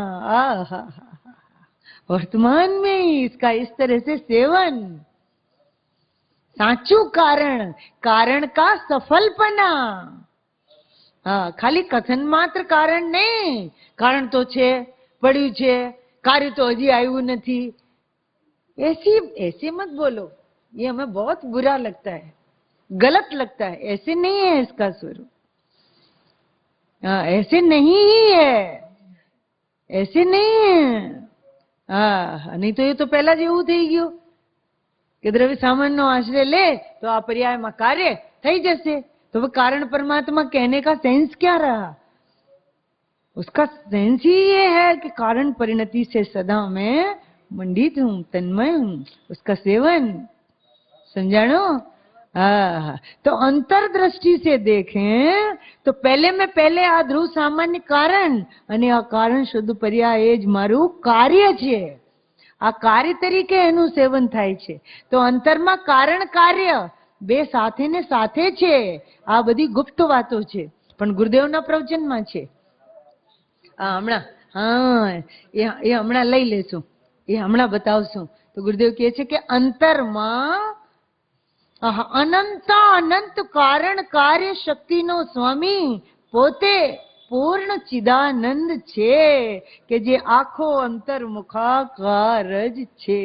Speaker 1: वर्तमान में ही इसका इस तरह से सेवन. साचू कारण, कारण का सफलपना. हाँ, खाली कथन मात्र कारण नहीं, कारण तो छे, પડ્યું છે, કાર્ય तो હજી આવ્યું નથી, ऐसे मत बोलो. ये हमें बहुत बुरा लगता है, गलत लगता है. ऐसे नहीं है इसका स्वरूप. ऐसे नहीं ही है, ऐसे नहीं है. हाँ, नहीं तो ये तो पहला જેવું થઈ ગયું કે દ્રવ્ય સામાનનો આશ્રય લે તો આ પર્યાયમાં કાર્ય થઈ જશે. तो वो कारण परमात्मा कहने का सेंस क्या रहा? उसका सेंस ही ये है कि कारण परिणति से सदा मैं मंडित हूँ, तन्मय हूँ. उसका सेवन समझानो. तो अंतरदृष्टि से देखें तो पहले में पहले आ ध्रुव सामान्य कारण અને આ કારણ શુદ્ધ પર્યાય એ જ મારું કાર્ય છે. આ કાર્ય તરીકે એનું સેવન થાય છે. તો અંતરમાં કારણ કાર્ય બે સાથે ને સાથે છે. આ બધી ગુપ્ત વાતો છે પણ ગુરુદેવના પ્રવચનમાં છે. હમણાં એ હમણાં લઈ લેશું, એ હમણાં બતાવશું. તો ગુરુદેવ કહે છે કે અંતરમાં અનંત અનંત કારણ કાર્ય શક્તિનો સ્વામી પોતે પૂર્ણ ચિદાનંદ છે કે જે આખો અંતર્મુખાકાર જ છે,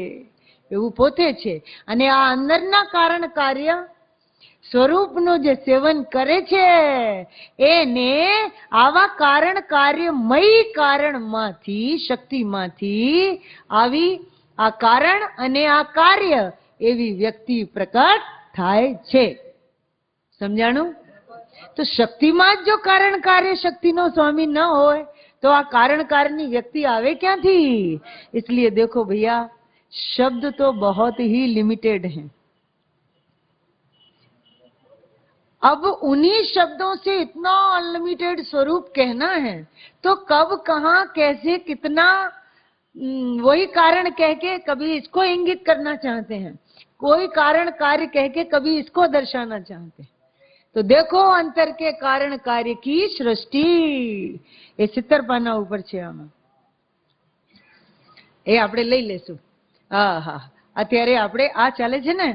Speaker 1: એવું પોતે છે. અને આ અંદરના કારણ કાર્ય સ્વરૂપનું જે સેવન કરે છે એને આવા કારણ કાર્યમય કારણમાંથી, શક્તિમાંથી આવી આ કારણ અને આ કાર્ય એવી વ્યક્તિ પ્રકટ થાય છે. સમજાણું? तो शक्तिમાં જ જો કારણ કાર્ય શક્તિનો સ્વામી ન હોય તો આ કારણ કાર્યની વ્યક્તિ આવે ક્યાંથી? इसलिए देखो भैया, शब्द तो बहुत ही लिमिटेड हैं. अब उन्हीं शब्दों से इतना अनलिमिटेड स्वरूप कहना है तो कब, कहाँ, कैसे, कितना, वही कारण कह के कभी इसको इंगित करना चाहते हैं, कोई कारण कार्य कह के कभी इसको दर्शाना चाहते हैं. तो देखो अंतर के कारण कार्य की सृष्टि એ 70 પાના ઉપર છે. આમાં એ આપણે લઈ લેશું. હા, અત્યારે આપણે આ ચાલે છે ને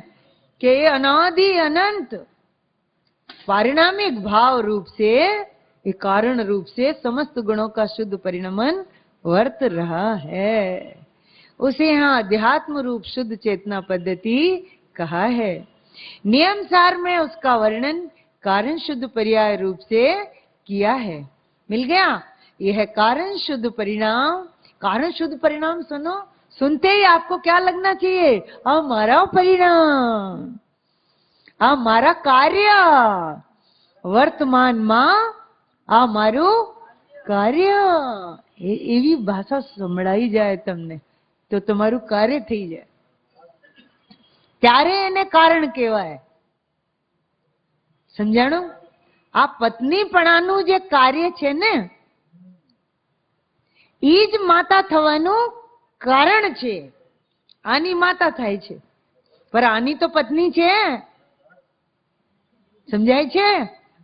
Speaker 1: કે એ અનાદિ અનંત पारिणामिक भाव रूप से, ये कारण रूप से समस्त गुणों का शुद्ध परिणमन वर्त रहा है. उसे यहाँ अध्यात्म रूप शुद्ध चेतना पद्धति कहा है. नियम सार में उसका वर्णन कारण शुद्ध पर्याय रूप से किया है. मिल गया? यह है कारण शुद्ध परिणाम. कारण शुद्ध परिणाम सुनो, सुनते ही आपको क्या लगना चाहिए? हमारा परिणाम, हमारा कार्य वर्तमाનમાં આ મારું કાર્ય. એવી ભાષા સંભળાઈ જાય તમને તો તમારું કાર્ય થઈ જાય, ત્યારે એને કારણ કહેવાય. સમજાણું? આ પત્નીપણાનું જે કાર્ય છે ને ઈ જ માતા થવાનું કારણ છે. આની માતા થાય છે, પણ આની તો પત્ની છે. સમજાય છે?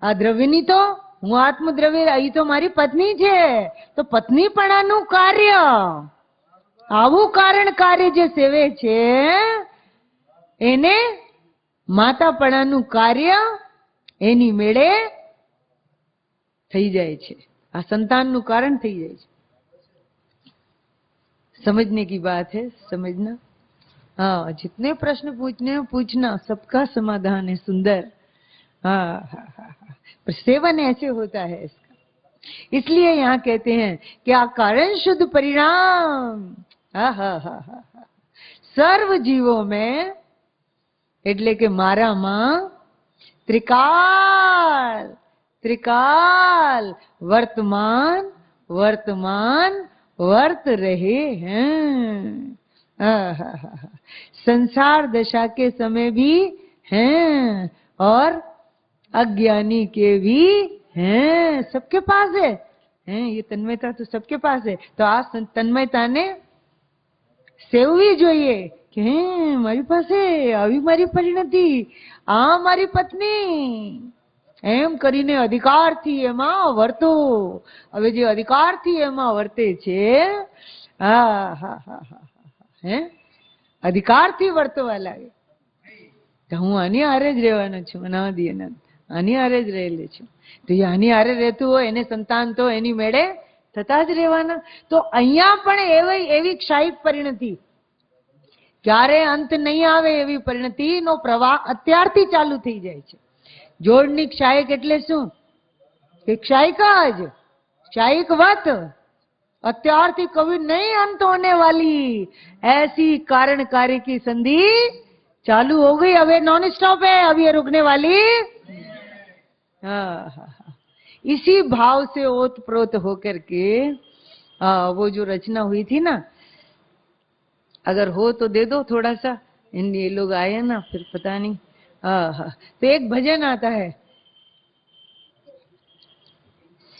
Speaker 1: આ દ્રવ્યની તો હું આત્મદ્રવ્ય, અહીં તો મારી પત્ની છે. તો પત્નીપણાનું કાર્ય, આવું કારણ કાર્ય જે સેવે છે એને માતાપણાનું કાર્ય એની મેળે થઈ જાય છે. આ संतानનું कारण થઈ જાય છે. समझने की बात है, समझना. हाँ, जितने प्रश्न पूछना सबका समाधान है सुंदर. हाँ हाँ हाँ हाँ, पर सेवन ऐसे होता है इसका. इसलिए यहाँ कहते हैं कि आ कारण शुद्ध परिणाम. हाँ हाँ हाँ हाँ हाँ, सर्व जीवों में એટલે કે મારામાં ત્રિકાલ त्रिकाल वर्तमान वर्तमान वर्त रहे हैं. संसार दशा के समय भी हैं और अज्ञानी के भी हैं. सबके पास है. ये तन्मयता तो सबके पास है. तो आ तन्मयता ने સેવવી જોઈએ કે મારી પાસે આવી મારી પરિણતિ, આ મારી પત્ની, એમ કરીને અધિકારથી એમાં વર્તો. હવે જે અધિકારથી એમાં વર્તે છે, હા હા હા હા હે, અધિકારથી વર્તવા લાગે. હું આની હારે જ રહેવાનો છું, અનાદિ અનંત આની હારે જ રહેલી છું. તો એ આની હારે રહેતું હોય એને સંતાન તો એની મેળે થતા જ રહેવાના. તો અહીંયા પણ એવી ક્ષાયિક પરિણતિ, ક્યારે અંત નહીં આવે એવી પરિણતિનો પ્રવાહ અત્યારથી ચાલુ થઈ જાય છે. જોડની ક્ષાયક એટલે શું? કે ક્ષાયિક જ, ક્ષાયિકવત અત્યાरથી कभी नहीं अंत होने वाली ऐसी कारण कार्य की संधि चालू हो गई. अब ये नॉन स्टॉप है, अब ये रुकने वाली. इसी भाव से ओतप्रोत होकर के वो जो रचना हुई थी ना, अगर हो तो दे दो थोड़ा सा. ये लोग आए ना फिर पता नहीं. तो एक भजन आता है,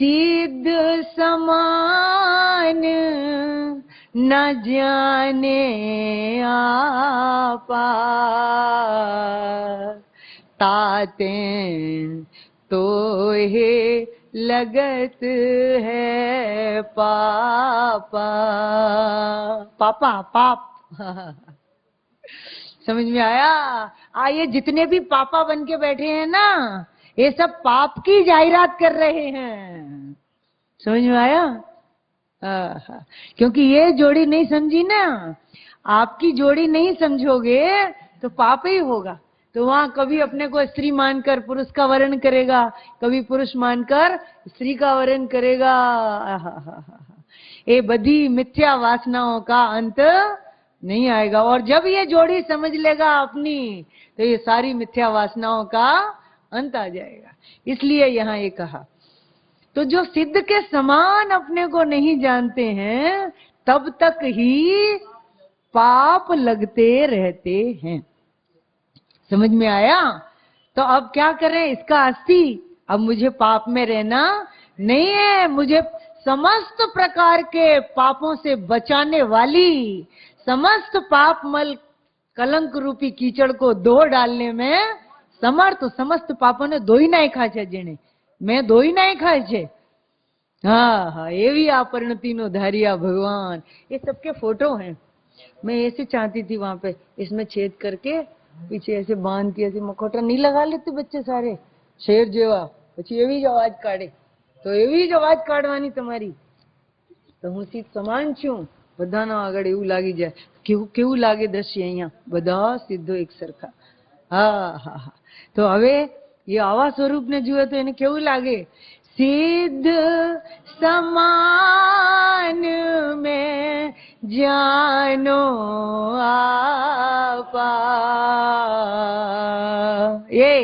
Speaker 1: सिद्ध समान न जाने आपा, ताते तो हे लगत है पापा. पापा पाप. समझ में आया? ये जितने भी पापा बन के बैठे हैं ना, ये सब पाप की जाहिरात कर रहे हैं. समझ में आया? क्योंकि ये जोड़ी नहीं समझी ना, आपकी जोड़ी नहीं समझोगे तो पाप ही होगा. तो वहां कभी अपने को स्त्री मानकर पुरुष का वर्ण करेगा, कभी पुरुष मानकर स्त्री का वर्ण करेगा. ये बधी मिथ्या वासनाओं का अंत नहीं आएगा. और जब ये जोड़ी समझ लेगा अपनी, तो ये सारी मिथ्या वासनाओं का अंत आ जाएगा. इसलिए यहाँ ये कहा. तो जो सिद्ध के समान अपने को नहीं जानते हैं, तब तक ही पाप लगते रहते हैं. समझ में आया? तो अब क्या करें? इसका अस्थि. अब मुझे पाप में रहना नहीं है, मुझे समस्त प्रकार के पापों से बचाने वाली, समस्त पाप मल कलंक रूपी कीचड़ को धो डालने में समर्थ. समस्त पापों ने धोई नाख्या छे जेने, मैं धोई नाख्या छे. हाँ हाँ, एवी आ परिणति नो धारिया भगवान. ये सबके फोटो हैं. मैं ऐसे चाहती थी वहां पे इसमें छेद करके पीछे ऐसे बांध के ऐसे मखौटा नहीं लगा लेते बच्चे सारे शेर जेवा, પછી એવી જ અવાજ કાઢે. તો એવી જ અવાજ કાઢવાની તમારી. તો હું સીધ સમાન છું બધાના આગળ, એવું લાગી જાય. કેવું લાગે દ્રશ્ય અહીંયા, બધા સીધો એક સરખા. હા હા હા. તો હવે એ આવા સ્વરૂપને જુએ તો એને કેવું લાગે? सिद्ध समान में जानो आपा. ये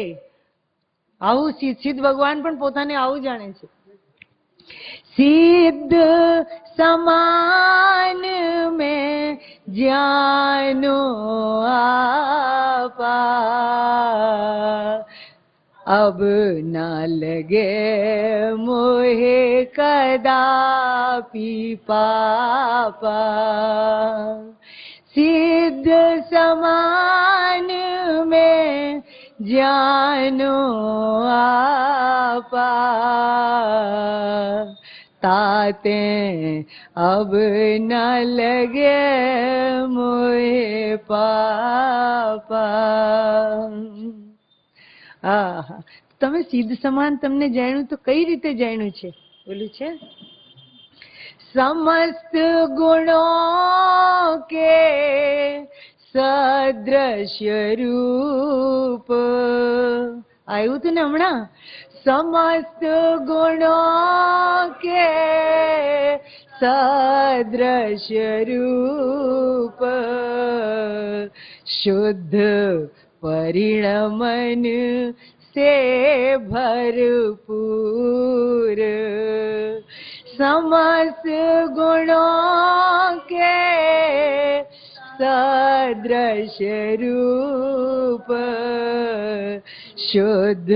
Speaker 1: આવું સિદ્ધ ભગવાન પણ પોતાને આવું જાણે છે. सिद्ध समान में जानो आपा, अब न लगे मोहे कदापि पापा, सिद्ध समान में जानो आपा, ताते अब न लगे मोहे पापा। આહા, તમે સિદ્ધ સમાન તમને જાણ્યું તો કઈ રીતે જાણ્યું છે? બોલું છે, समस्त गुणों के सदृश रूप, आयु તું ને હમણાં, समस्त गुणों के सदृश रूप, शुद्ध परिणमन से भरपूर, समस्त गुणों के सदृश रूप, शुद्ध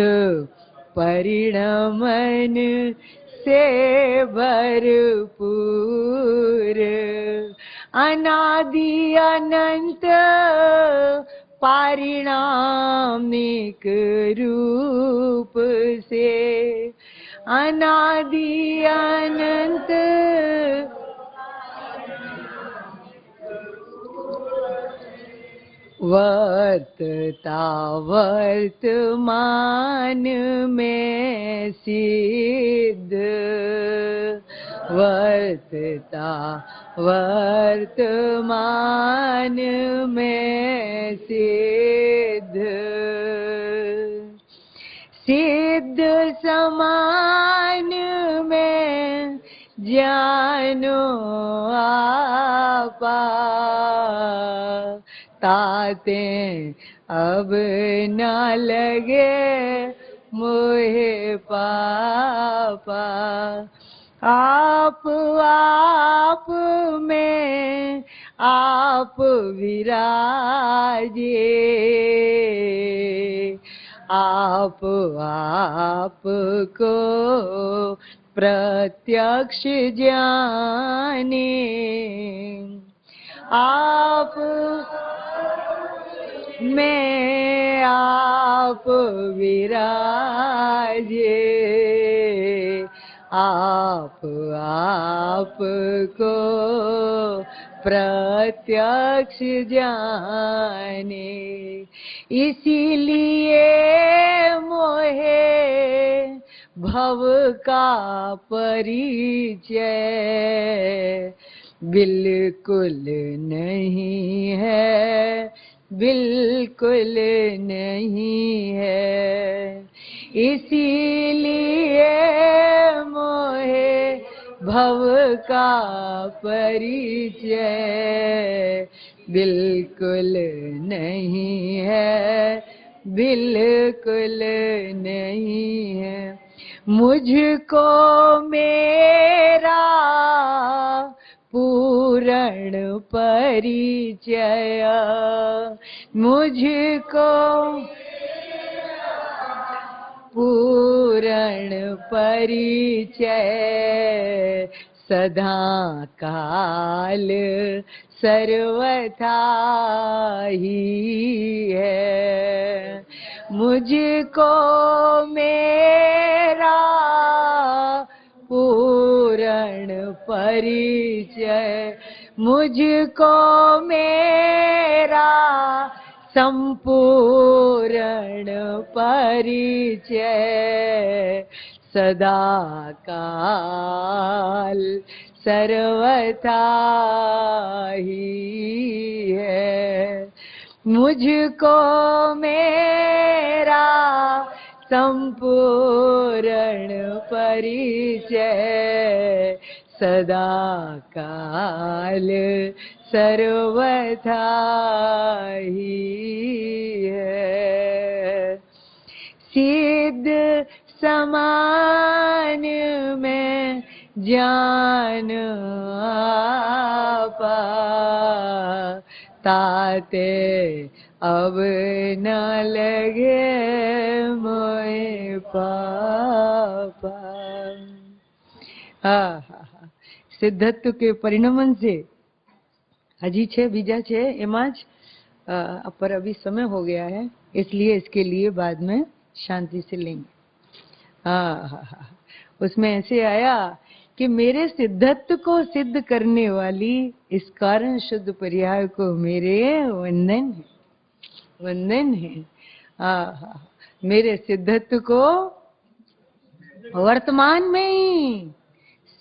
Speaker 1: परिणमन से भरपूर, अनादि अनंत पारिणामिक रूप से, अनादि अनंत वर्तता वर्तमान में सिद्ध, वर्तता वर्तमान में सिद्ध, सिद्ध समान में जानो आपा, ताते अब न लगे मोहे पापा, आप आप में आप विराजे, आप आप को प्रत्यक्ष जाने, आप में आप विराजे, आप आप को प्रत्यक्ष जाने, इसीलिए मोहे भव का परिचय बिल्कुल नहीं है, बिल्कुल नहीं है, इसीलिए मोहे भव का परिचय बिल्कुल नहीं है, बिल्कुल नहीं है, मुझको मेरा पूर्ण परिचय, मुझको पूर्ण परिचय सदा काल सर्वथा ही है, मुझको मेरा पूर्ण परिचय, मुझको मेरा संपूर्ण परिचय सदा काल सर्वथा ही है, मुझको मेरा संपूर्ण परिचय सदा काल सर्वथा ही है, सिद्ध समान में जान आपा, ताते अब न लगे मोए पापा। હા હા હા, સિદ્ધત્વ के परिणमन से हजी छे बीजा छे एमाज पर अभी समय हो गया है, इसलिए इसके लिए बाद में शांति से लेंगे। हाँ हाँ हाँ, उसमें ऐसे आया कि मेरे सिद्धत्व को सिद्ध करने वाली इस कारण शुद्ध पर्याय को मेरे वंदन है, वंदन है। हाँ हाँ, मेरे सिद्धत्व को वर्तमान में ही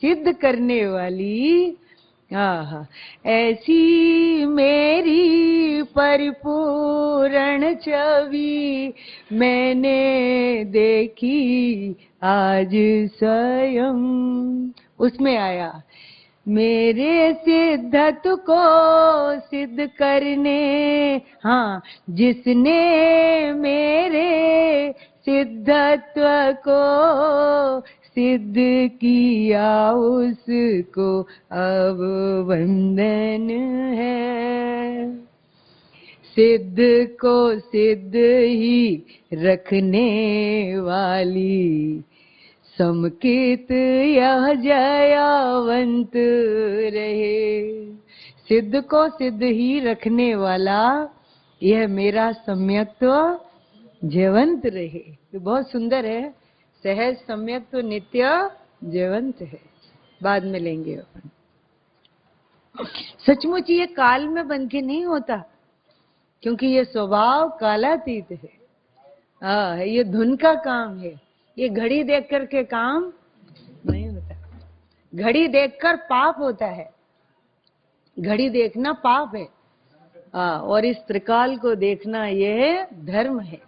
Speaker 1: सिद्ध करने वाली, हाँ, ऐसी मेरी परिपूर्ण छवि मैंने देखी आज स्वयं। उसमें आया मेरे सिद्धत्व को सिद्ध करने, हाँ, जिसने मेरे सिद्धत्व को सिद्ध किया उसको अब वंदन है। सिद्ध को सिद्ध ही रखने वाली समकित यह जयावंत रहे। सिद्ध को सिद्ध ही रखने वाला यह मेरा सम्यक्त्व जयवंत रहे। ये बहुत सुंदर है, सहज सम्यक्त्व नित्य जयवंत है। बाद में लेंगे अपन। सचमुच ये काल में बन के नहीं होता, क्योंकि ये स्वभाव कालातीत है। हाँ, ये धुन का काम है, ये घड़ी देख कर के काम नहीं होता। घड़ी देखकर पाप होता है, घड़ी देखना पाप है। और इस त्रिकाल को देखना ये धर्म है।